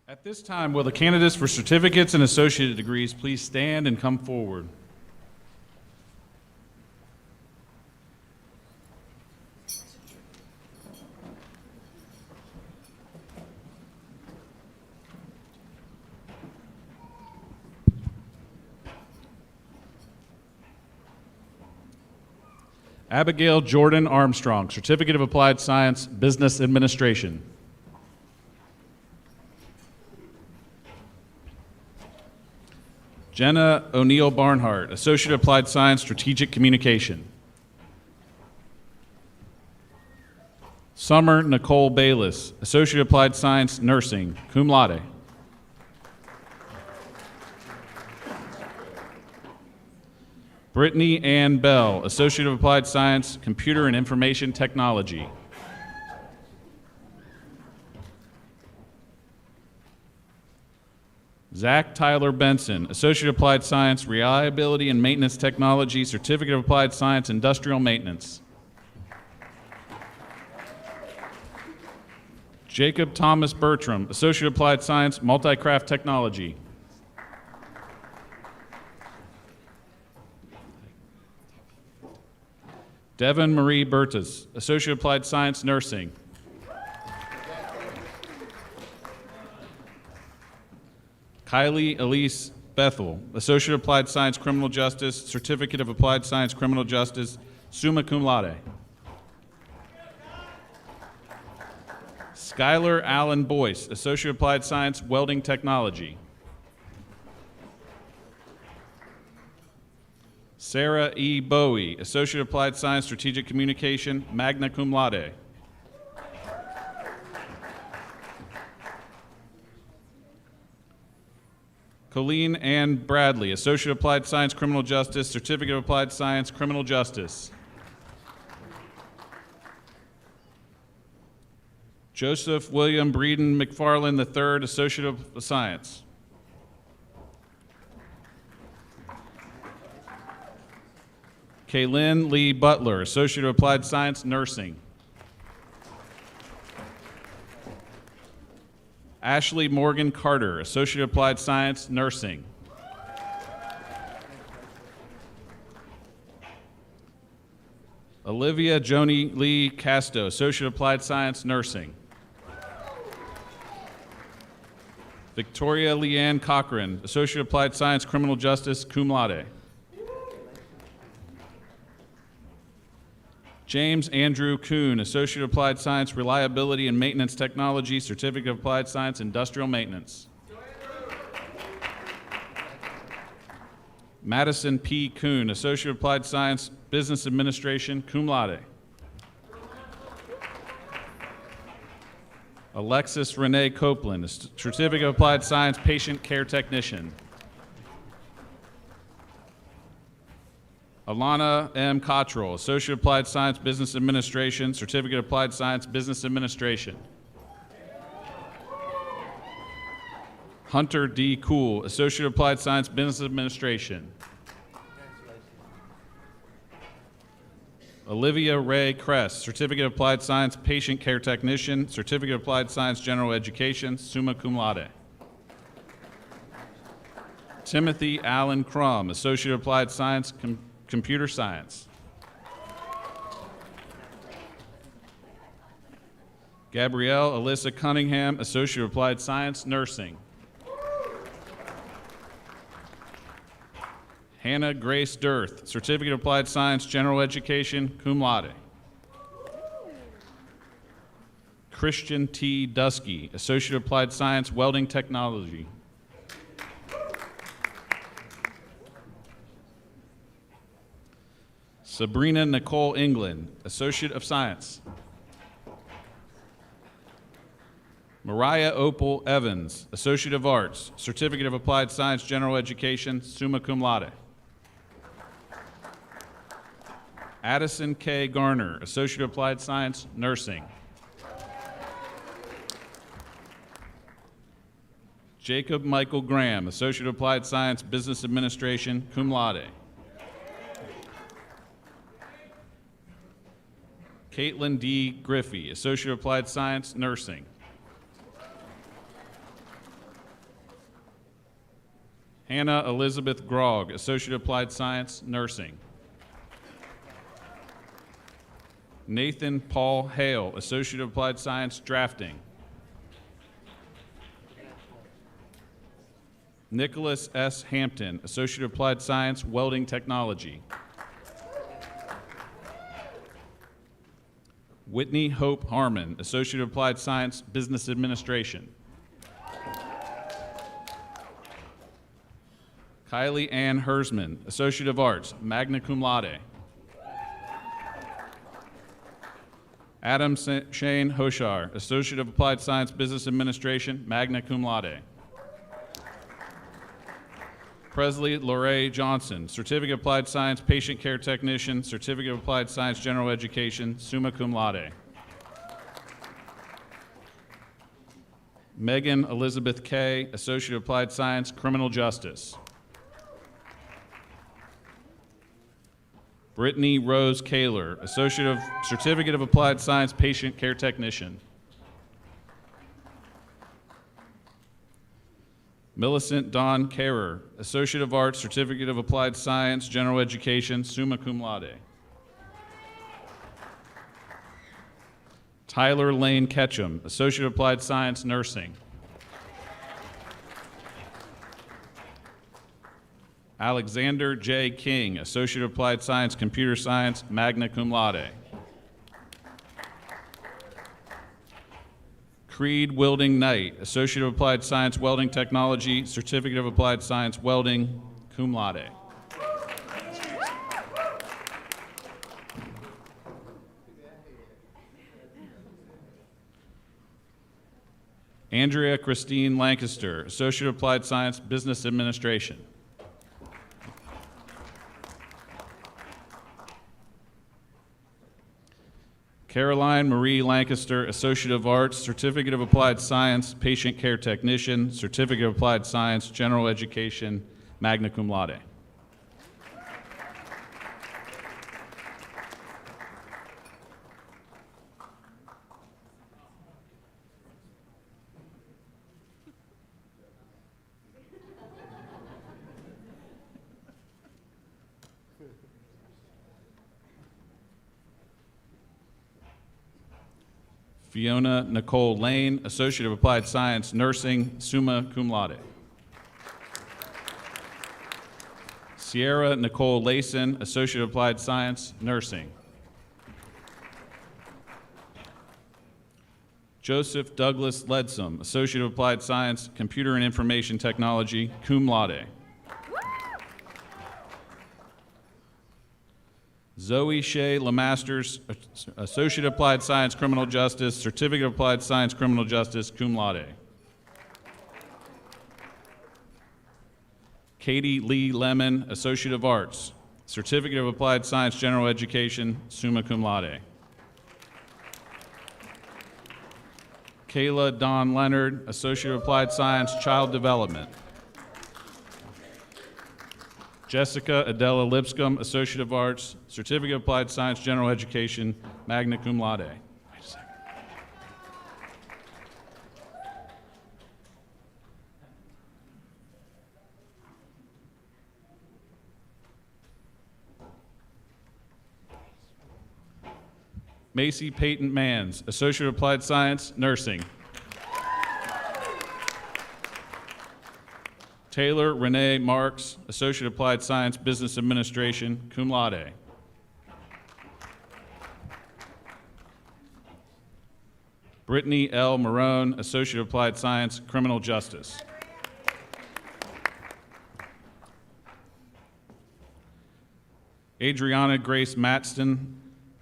At this time, will the candidates for certificates and associate degrees please stand and come forward? Abigail Jordan Armstrong, Certificate of Applied Science, Business Administration. Jenna O'Neill Barnhart, Associate of Applied Science, Strategic Communication. Summer Nicole Bayless, Associate of Applied Science, Nursing, cum laude. Brittany Ann Bell, Associate of Applied Science, Computer and Information Technology. Zach Tyler Benson, Associate of Applied Science, Reliability and Maintenance Technology, Certificate of Applied Science, Industrial Maintenance. Jacob Thomas Bertram, Associate of Applied Science, Multi-Craft Technology. Devin Marie Bertus, Associate of Applied Science, Nursing. Kylie Elise Bethel, Associate of Applied Science, Criminal Justice, Certificate of Applied Science, Criminal Justice, summa cum laude. Skylar Allen Boyce, Associate of Applied Science, Welding Technology. Sarah E. Bowie, Associate of Applied Science, Strategic Communication, magna cum laude. Colleen Ann Bradley, Associate of Applied Science, Criminal Justice, Certificate of Applied Science, Criminal Justice. Joseph William Breeden McFarland III, Associate of Science. Kaylin Lee Butler, Associate of Applied Science, Nursing. Ashley Morgan Carter, Associate of Applied Science, Nursing. Olivia Joni Lee Casto, Associate of Applied Science, Nursing. Victoria Leanne Cochran, Associate of Applied Science, Criminal Justice, cum laude. James Andrew Kuhn, Associate of Applied Science, Reliability and Maintenance Technology, Certificate of Applied Science, Industrial Maintenance. Madison P. Kuhn, Associate of Applied Science, Business Administration, cum laude. Alexis Renee Copeland, Certificate of Applied Science, Patient Care Technician. Alana M. Cottrell, Associate of Applied Science, Business Administration, Certificate of Applied Science, Business Administration. Hunter D. Cool, Associate of Applied Science, Business Administration. Olivia Ray Kress, Certificate of Applied Science, Patient Care Technician, Certificate of Applied Science, General Education, summa cum laude. Timothy Allen Crum, Associate of Applied Science, Computer Science. Gabrielle Alyssa Cunningham, Associate of Applied Science, Nursing. Hannah Grace Dirth, Certificate of Applied Science, General Education, cum laude. Christian T. Dusky, Associate of Applied Science, Welding Technology. Sabrina Nicole England, Associate of Science. Mariah Opal Evans, Associate of Arts, Certificate of Applied Science, General Education, summa cum laude. Addison K. Garner, Associate of Applied Science, Nursing. Jacob Michael Graham, Associate of Applied Science, Business Administration, cum laude. Caitlin D. Griffey, Associate of Applied Science, Nursing. Hannah Elizabeth Grogg, Associate of Applied Science, Nursing. Nathan Paul Hale, Associate of Applied Science, Drafting. Nicholas S. Hampton, Associate of Applied Science, Welding Technology. Whitney Hope Harmon, Associate of Applied Science, Business Administration. Kylie Ann Hersman, Associate of Arts, magna cum laude. Adam Shane Hoshar, Associate of Applied Science, Business Administration, magna cum laude. Presley Lorraine Johnson, Certificate of Applied Science, Patient Care Technician, Certificate of Applied Science, General Education, summa cum laude. Megan Elizabeth Kay, Associate of Applied Science, Criminal Justice. Brittany Rose Kaler, Certificate of Applied Science, Patient Care Technician. Millicent Dawn Carer, Associate of Arts, Certificate of Applied Science, General Education, summa cum laude. Tyler Lane Ketchum, Associate of Applied Science, Nursing. Alexander J. King, Associate of Applied Science, Computer Science, magna cum laude. Creed Wilding Knight, Associate of Applied Science, Welding Technology, Certificate of Applied Science, Welding, cum laude. Andrea Christine Lancaster, Associate of Applied Science, Business Administration. Caroline Marie Lancaster, Associate of Arts, Certificate of Applied Science, Patient Care Technician, Certificate of Applied Science, General Education, magna cum laude. Fiona Nicole Lane, Associate of Applied Science, Nursing, summa cum laude. Sierra Nicole Layson, Associate of Applied Science, Nursing. Joseph Douglas Ledsome, Associate of Applied Science, Computer and Information Technology, cum laude. Zoe Shea Lemasters, Associate of Applied Science, Criminal Justice, Certificate of Applied Science, Criminal Justice, cum laude. Katie Lee Lemon, Associate of Arts, Certificate of Applied Science, General Education, summa cum laude. Kayla Dawn Leonard, Associate of Applied Science, Child Development. Jessica Adela Lipscomb, Associate of Arts, Certificate of Applied Science, General Education, magna cum laude. Wait a second. Macy Peyton Manns, Associate of Applied Science, Nursing. Taylor Renee Marks, Associate of Applied Science, Business Administration, cum laude. Brittany L. Marone, Associate of Applied Science, Criminal Justice. Adriana Grace Matston,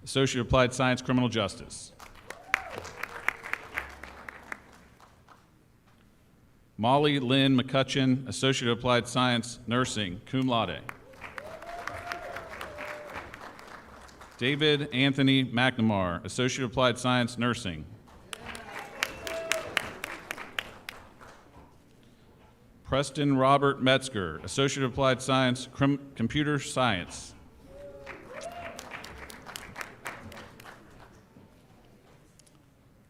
Associate of Applied Science, Criminal Justice. Molly Lynn McCutcheon, Associate of Applied Science, Nursing, cum laude. David Anthony McNamara, Associate of Applied Science, Nursing. Preston Robert Metzger, Associate of Applied Science, Computer Science.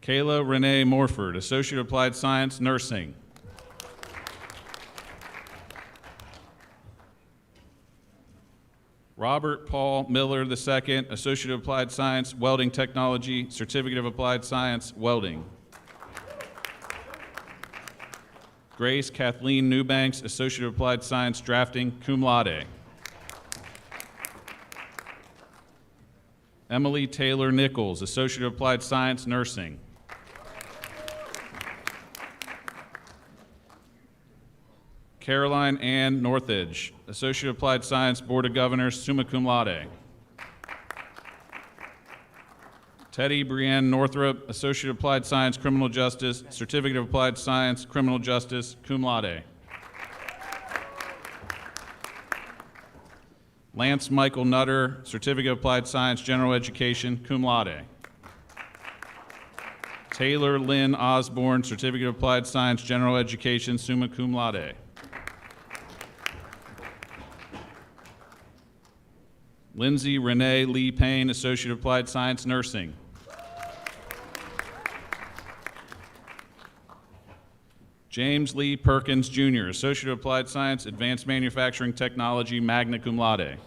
Kayla Renee Morford, Associate of Applied Science, Nursing. Robert Paul Miller II, Associate of Applied Science, Welding Technology, Certificate of Applied Science, Welding. Grace Kathleen Newbanks, Associate of Applied Science, Drafting, cum laude. Emily Taylor Nichols, Associate of Applied Science, Nursing. Caroline Ann Northedge, Associate of Applied Science, Board of Governors, summa cum laude. Teddy Brienne Northrop, Associate of Applied Science, Criminal Justice, Certificate of Applied Science, Criminal Justice, cum laude. Lance Michael Nutter, Certificate of Applied Science, General Education, cum laude. Taylor Lynn Osborne, Certificate of Applied Science, General Education, summa cum laude. Lindsay Renee Lee Payne, Associate of Applied Science, Nursing. James Lee Perkins, Jr., Associate of Applied Science, Advanced Manufacturing Technology, magna cum laude.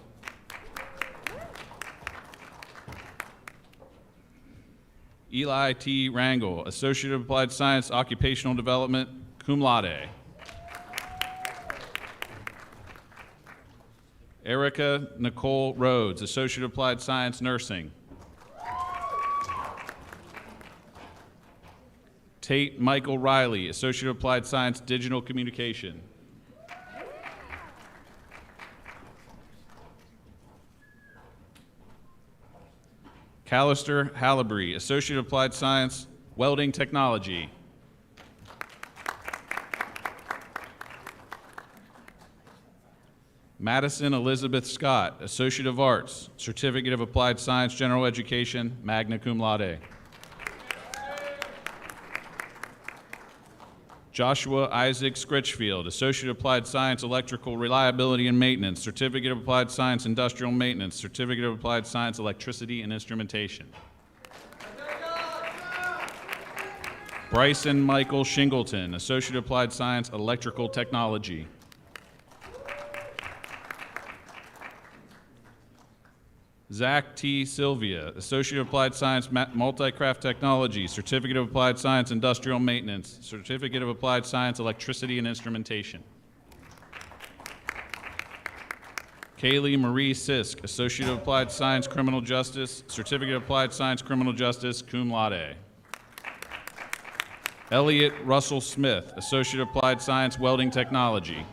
Eli T. Rangel, Associate of Applied Science, Occupational Development, cum laude. Erica Nicole Rhodes, Associate of Applied Science, Nursing. Tate Michael Riley, Associate of Applied Science, Digital Communication. Callister Hallibury, Associate of Applied Science, Welding Technology. Madison Elizabeth Scott, Associate of Arts, Certificate of Applied Science, General Education, magna cum laude. Joshua Isaac Scritchfield, Associate of Applied Science, Electrical Reliability and Maintenance, Certificate of Applied Science, Industrial Maintenance, Certificate of Applied Science, Electricity and Instrumentation. Bryson Michael Shingleton, Associate of Applied Science, Electrical Technology. Zach T. Sylvia, Associate of Applied Science, Multi-Craft Technology, Certificate of Applied Science, Industrial Maintenance, Certificate of Applied Science, Electricity and Instrumentation. Kaylee Marie Sisk, Associate of Applied Science, Criminal Justice, Certificate of Applied Science, Criminal Justice, cum laude. Elliot Russell Smith, Associate of Applied Science, Welding Technology.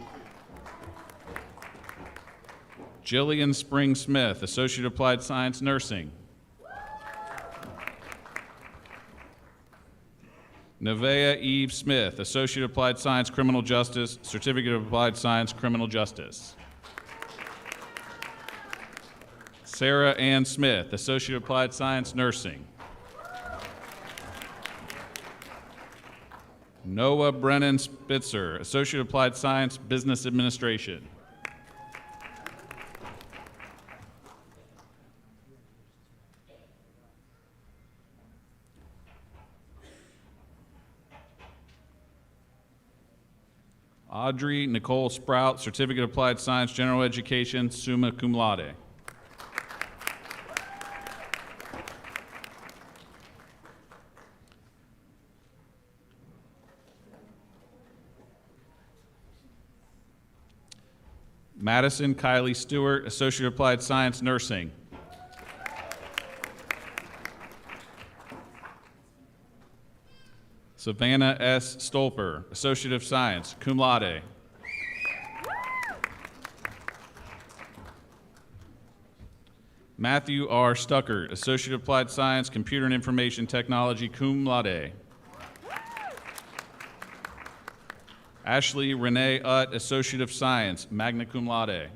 Jillian Spring Smith, Associate of Applied Science, Nursing. Nevaeh Eve Smith, Associate of Applied Science, Criminal Justice, Certificate of Applied Science, Criminal Justice. Sarah Ann Smith, Associate of Applied Science, Nursing. Noah Brennan Spitzer, Associate of Applied Science, Business Administration. Audrey Nicole Sprout, Certificate of Applied Science, General Education, summa cum laude. Madison Kylie Stewart, Associate of Applied Science, Nursing. Savannah S. Stolper, Associate of Science, cum laude. Matthew R. Stuckert, Associate of Applied Science, Computer and Information Technology, cum laude. Ashley Renee Utt, Associate of Science, magna cum laude.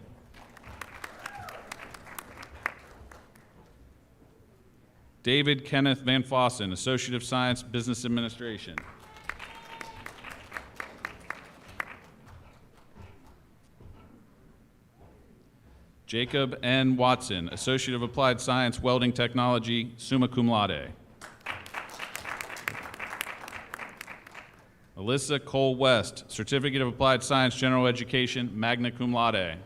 David Kenneth Van Fossen, Associate of Science, Business Administration. Jacob N. Watson, Associate of Applied Science, Welding Technology, summa cum laude. Alyssa Cole West, Certificate of Applied Science, General Education, magna cum laude.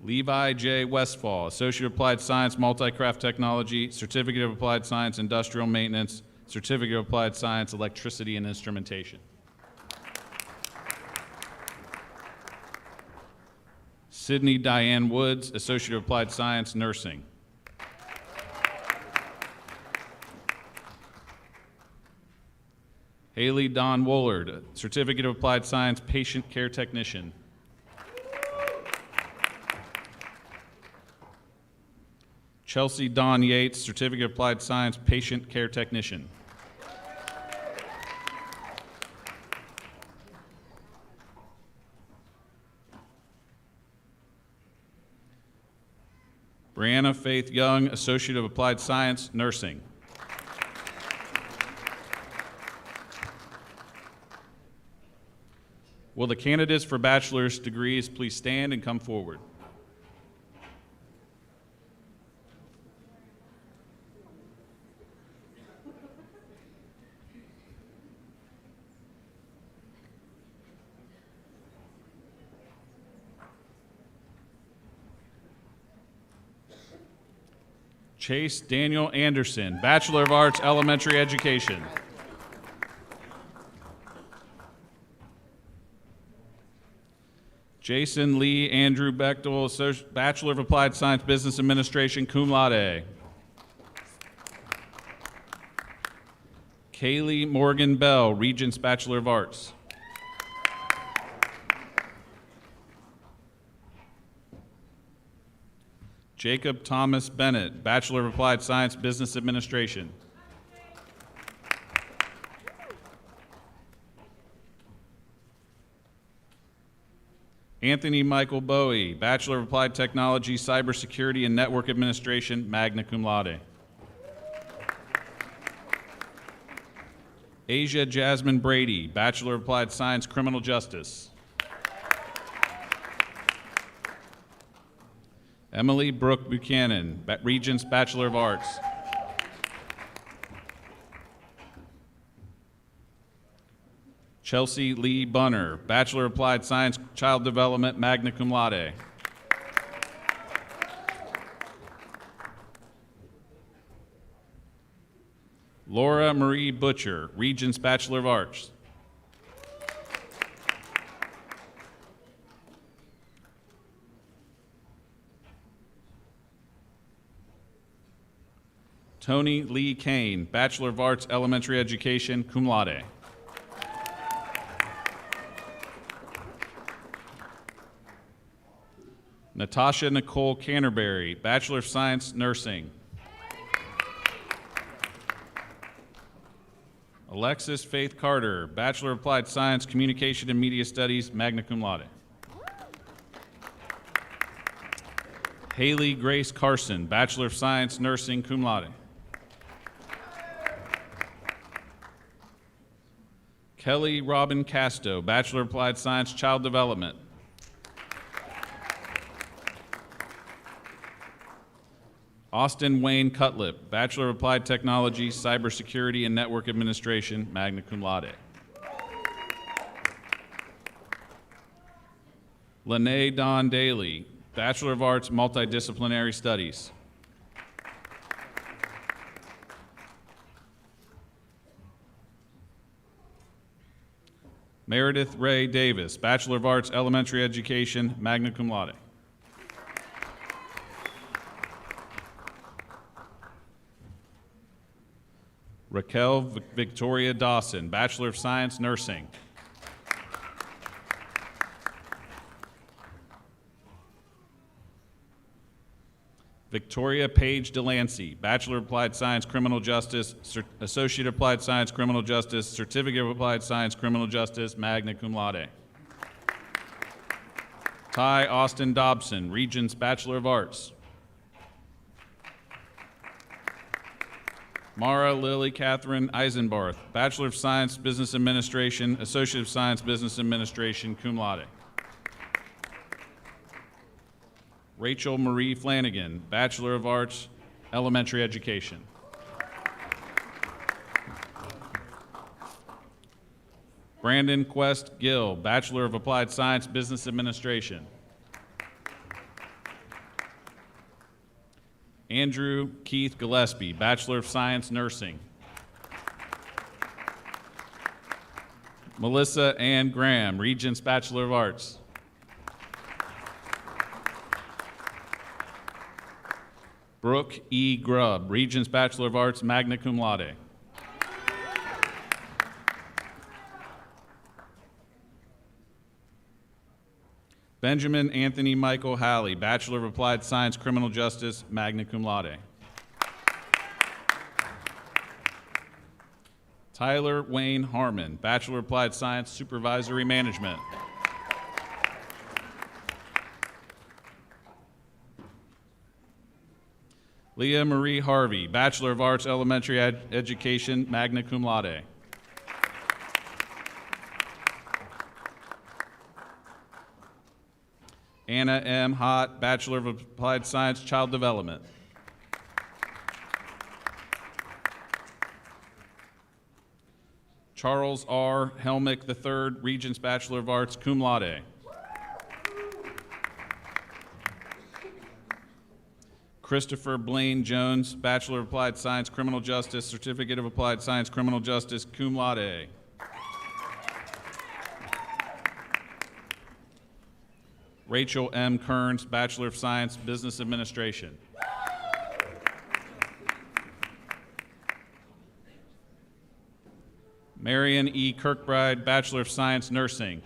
Levi J. Westfall, Associate of Applied Science, Multi-Craft Technology, Certificate of Applied Science, Industrial Maintenance, Certificate of Applied Science, Electricity and Instrumentation. Sydney Diane Woods, Associate of Applied Science, Nursing. Haley Don Woolard, Certificate of Applied Science, Patient Care Technician. Chelsea Dawn Yates, Certificate of Applied Science, Patient Care Technician. Brianna Faith Young, Associate of Applied Science, Nursing. Will the candidates for bachelor's degrees please stand and come forward? Chase Daniel Anderson, Bachelor of Arts, Elementary Education. Jason Lee Andrew Bechtel, Bachelor of Applied Science, Business Administration, cum laude. Kaylee Morgan Bell, Regents Bachelor of Arts. Jacob Thomas Bennett, Bachelor of Applied Science, Business Administration. Anthony Michael Bowie, Bachelor of Applied Technology, Cybersecurity and Network Administration, magna cum laude. Asia Jasmine Brady, Bachelor of Applied Science, Criminal Justice. Emily Brooke Buchanan, Regents Bachelor of Arts. Chelsea Lee Bunner, Bachelor of Applied Science, Child Development, magna cum laude. Laura Marie Butcher, Regents Bachelor of Arts. Tony Lee Kane, Bachelor of Arts, Elementary Education, cum laude. Natasha Nicole Canterbury, Bachelor of Science, Nursing. Alexis Faith Carter, Bachelor of Applied Science, Communication and Media Studies, magna cum laude. Haley Grace Carson, Bachelor of Science, Nursing, cum laude. Kelly Robin Casto, Bachelor of Applied Science, Child Development. Austin Wayne Cutlip, Bachelor of Applied Technology, Cybersecurity and Network Administration, magna cum laude. Lene Don Daly, Bachelor of Arts, Multidisciplinary Studies. Meredith Ray Davis, Bachelor of Arts, Elementary Education, magna cum laude. Raquel Victoria Dawson, Bachelor of Science, Nursing. Victoria Page Delancey, Bachelor of Applied Science, Criminal Justice, Associate of Applied Science, Criminal Justice, Certificate of Applied Science, Criminal Justice, magna cum laude. Ty Austin Dobson, Regents Bachelor of Arts. Mara Lily Catherine Eisenbarth, Bachelor of Science, Business Administration, Associate of Science, Business Administration, cum laude. Rachel Marie Flanagan, Bachelor of Arts, Elementary Education. Brandon Quest Gill, Bachelor of Applied Science, Business Administration. Andrew Keith Gillespie, Bachelor of Science, Nursing. Melissa Ann Graham, Regents Bachelor of Arts. Brooke E. Grubb, Regents Bachelor of Arts, magna cum laude. Benjamin Anthony Michael Halley, Bachelor of Applied Science, Criminal Justice, magna cum laude. Tyler Wayne Harmon, Bachelor of Applied Science, Supervisory Management. Leah Marie Harvey, Bachelor of Arts, Elementary Education, magna cum laude. Anna M. Hott, Bachelor of Applied Science, Child Development. Charles R. Helmick III, Regents Bachelor of Arts, cum laude. Christopher Blaine Jones, Bachelor of Applied Science, Criminal Justice, Certificate of Applied Science, Criminal Justice, cum laude. Rachel M. Kearns, Bachelor of Science, Business Administration. Marion E. Kirkbride, Bachelor of Science, Nursing.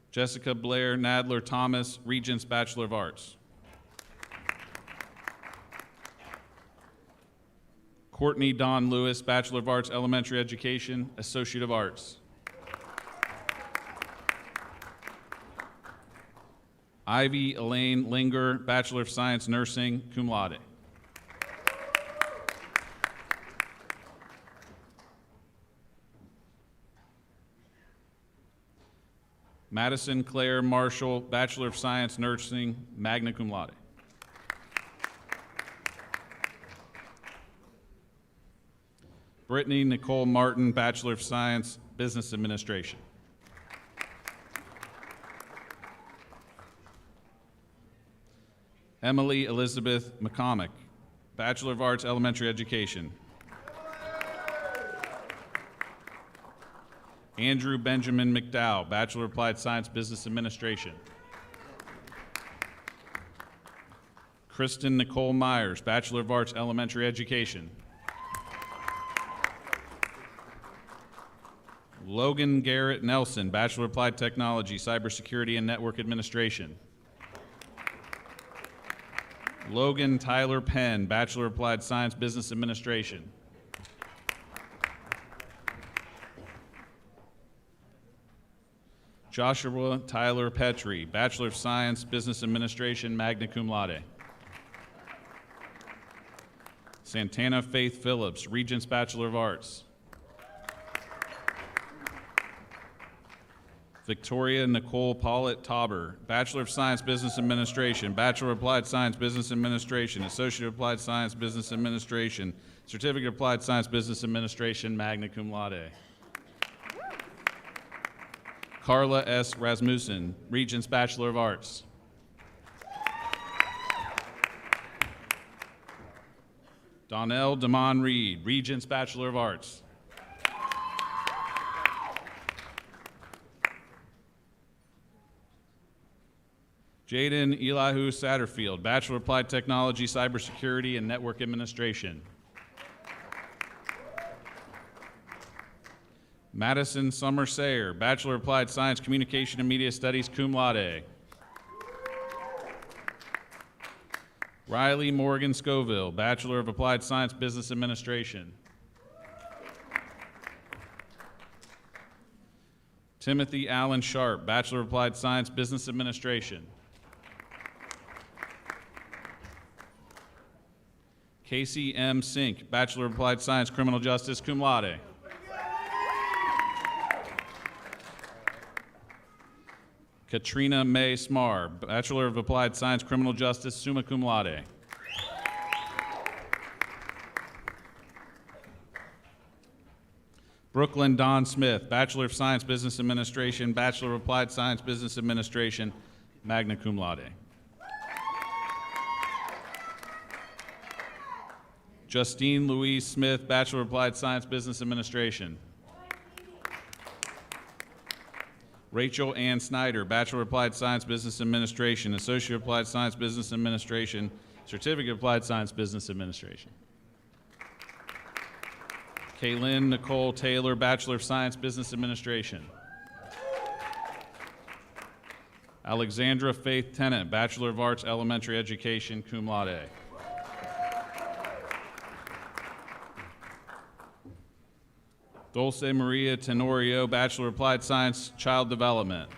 Jessica Blair Nadler Thomas, Regents Bachelor of Arts. Courtney Dawn Lewis, Bachelor of Arts, Elementary Education, Associate of Arts. Ivy Elaine Linger, Bachelor of Science, Nursing, cum laude. Madison Claire Marshall, Bachelor of Science, Nursing, magna cum laude. Brittany Nicole Martin, Bachelor of Science, Business Administration. Emily Elizabeth McCormick, Bachelor of Arts, Elementary Education. Andrew Benjamin McDowell, Bachelor of Applied Science, Business Administration. Kristen Nicole Myers, Bachelor of Arts, Elementary Education. Logan Garrett Nelson, Bachelor of Applied Technology, Cybersecurity and Network Administration. Logan Tyler Penn, Bachelor of Applied Science, Business Administration. Joshua Tyler Petrie, Bachelor of Science, Business Administration, magna cum laude. Santana Faith Phillips, Regents Bachelor of Arts. Victoria Nicole Paulette Tauber, Bachelor of Science, Business Administration, Bachelor of Applied Science, Business Administration, Associate of Applied Science, Business Administration, Certificate of Applied Science, Business Administration, magna cum laude. Carla S. Rasmussen, Regents Bachelor of Arts. Donnell Damon Reed, Regents Bachelor of Arts. Jaden Elihu Satterfield, Bachelor of Applied Technology, Cybersecurity, and Network Administration. Madison Summer Sayer, Bachelor of Applied Science, Communication and Media Studies, cum laude. Riley Morgan Scoville, Bachelor of Applied Science, Business Administration. Timothy Allen Sharp, Bachelor of Applied Science, Business Administration. Casey M. Sink, Bachelor of Applied Science, Criminal Justice, cum laude. Katrina May Smar, Bachelor of Applied Science, Criminal Justice, summa cum laude. Brooklyn Don Smith, Bachelor of Science, Business Administration, Bachelor of Applied Science, Business Administration, magna cum laude. Justine Louise Smith, Bachelor of Applied Science, Business Administration. Rachel Ann Snyder, Bachelor of Applied Science, Business Administration, Associate of Applied Science, Business Administration, Certificate of Applied Science, Business Administration. Kaylin Nicole Taylor, Bachelor of Science, Business Administration. Alexandra Faith Tennant, Bachelor of Arts, Elementary Education, cum laude. Dulce Maria Tenorio, Bachelor of Applied Science, Child Development.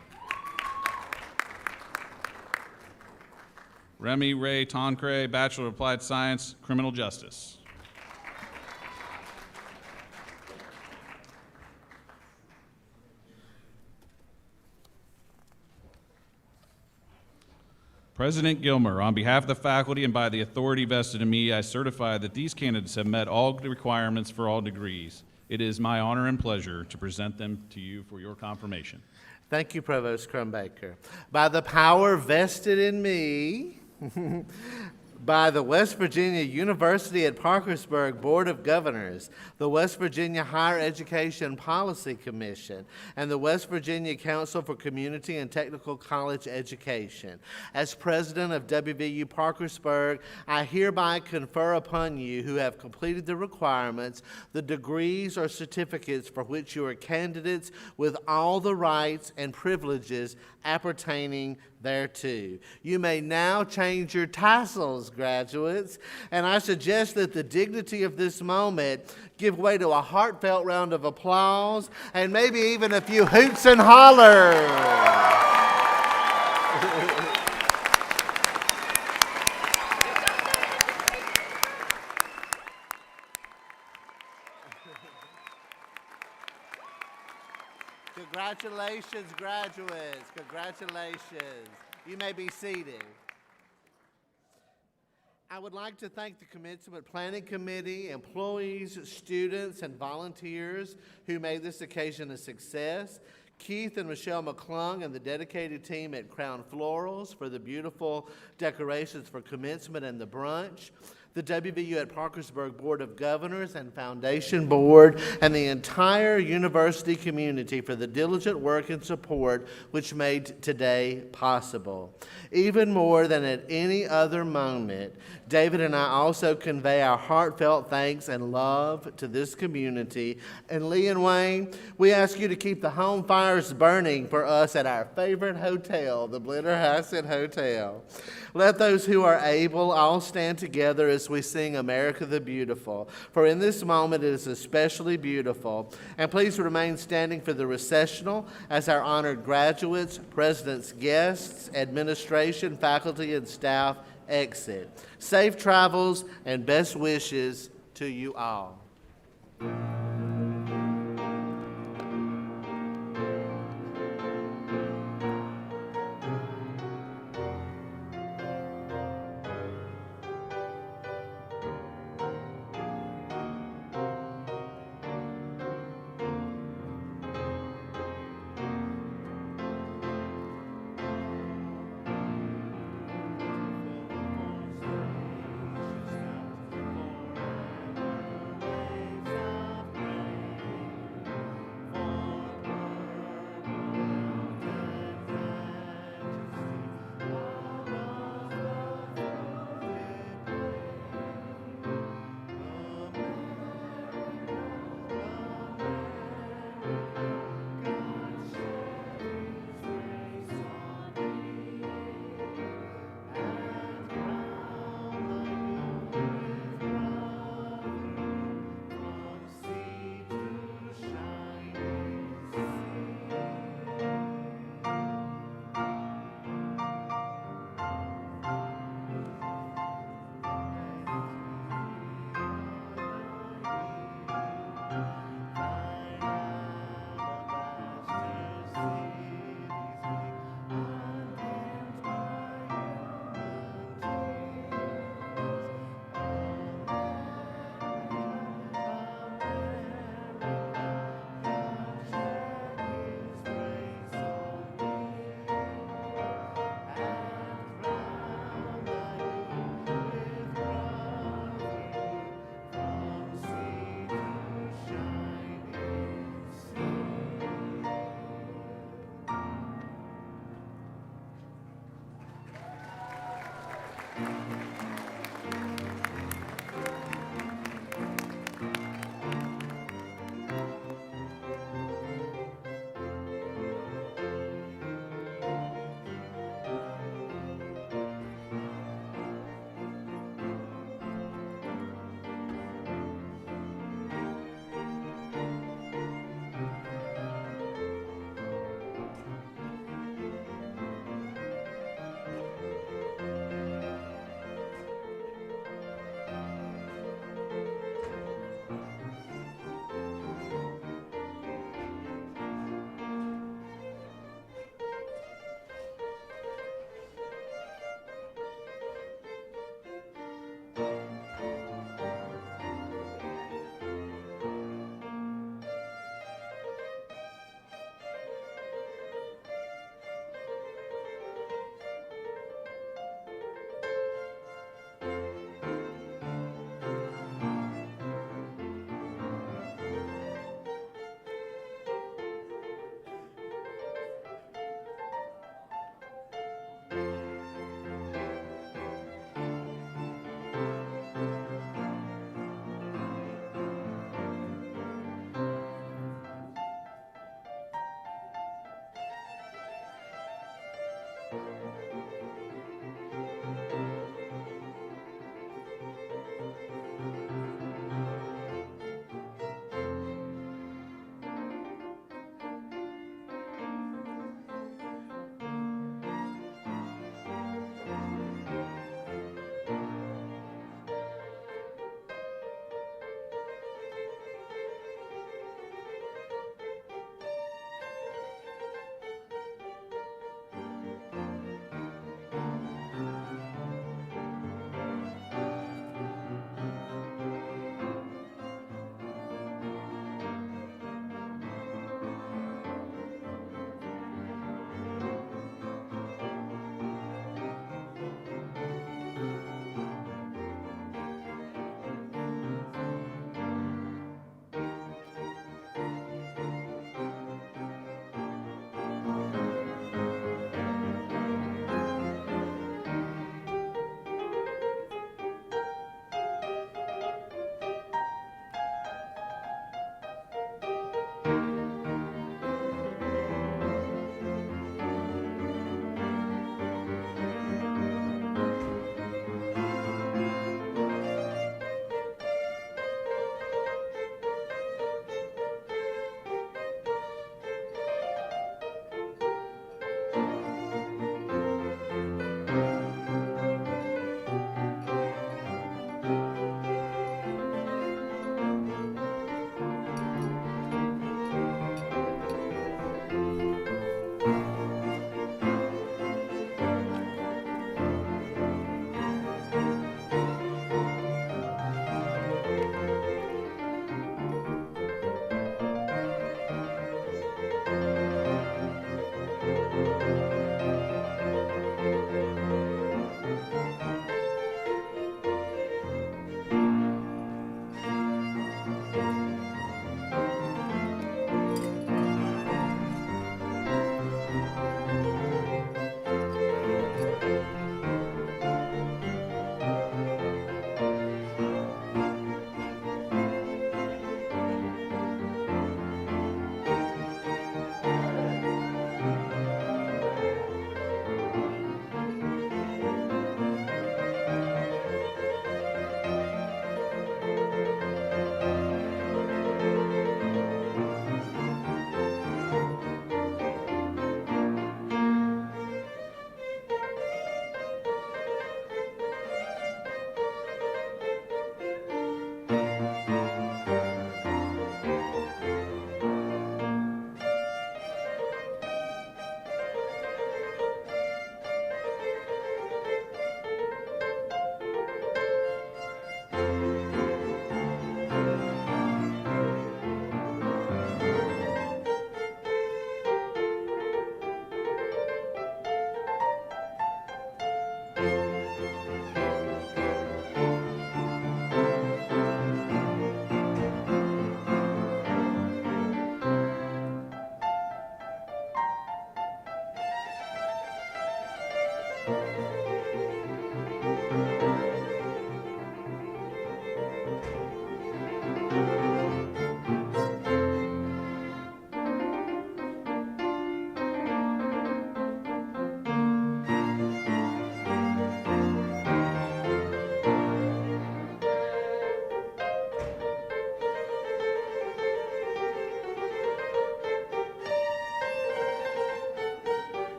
Remy Ray Tancre, Bachelor of Applied Science, Criminal Justice. President Gilmer, on behalf of the faculty and by the authority vested in me, I certify that these candidates have met all the requirements for all degrees. It is my honor and pleasure to present them to you for your confirmation. Thank you, Provost Crumbaker. By the power vested in me by the West Virginia University at Parkersburg Board of Governors, the West Virginia Higher Education Policy Commission, and the West Virginia Council for Community and Technical College Education. As president of WVU Parkersburg, I hereby confer upon you who have completed the requirements the degrees or certificates for which you are candidates with all the rights and privileges appertaining thereto. You may now change your tassels, graduates, and I suggest that the dignity of this moment give way to a heartfelt round of applause and maybe even a few hoots and hollers. Congratulations, graduates. Congratulations. You may be seated. I would like to thank the Commencement Planning Committee, employees, students, and volunteers who made this occasion a success. Keith and Michelle McClung and the dedicated team at Crown Florals for the beautiful decorations for commencement and the brunch. The WVU at Parkersburg Board of Governors and Foundation Board, and the entire university community for the diligent work and support which made today possible. Even more than at any other moment, David and I also convey our heartfelt thanks and love to this community. And Lee and Wayne, we ask you to keep the home fires burning for us at our favorite hotel, the Blennerhassett Hotel. Let those who are able all stand together as we sing America the Beautiful, for in this moment it is especially beautiful. And please remain standing for the recessional as our honored graduates, president's guests, administration, faculty, and staff exit. Safe travels and best wishes to you all.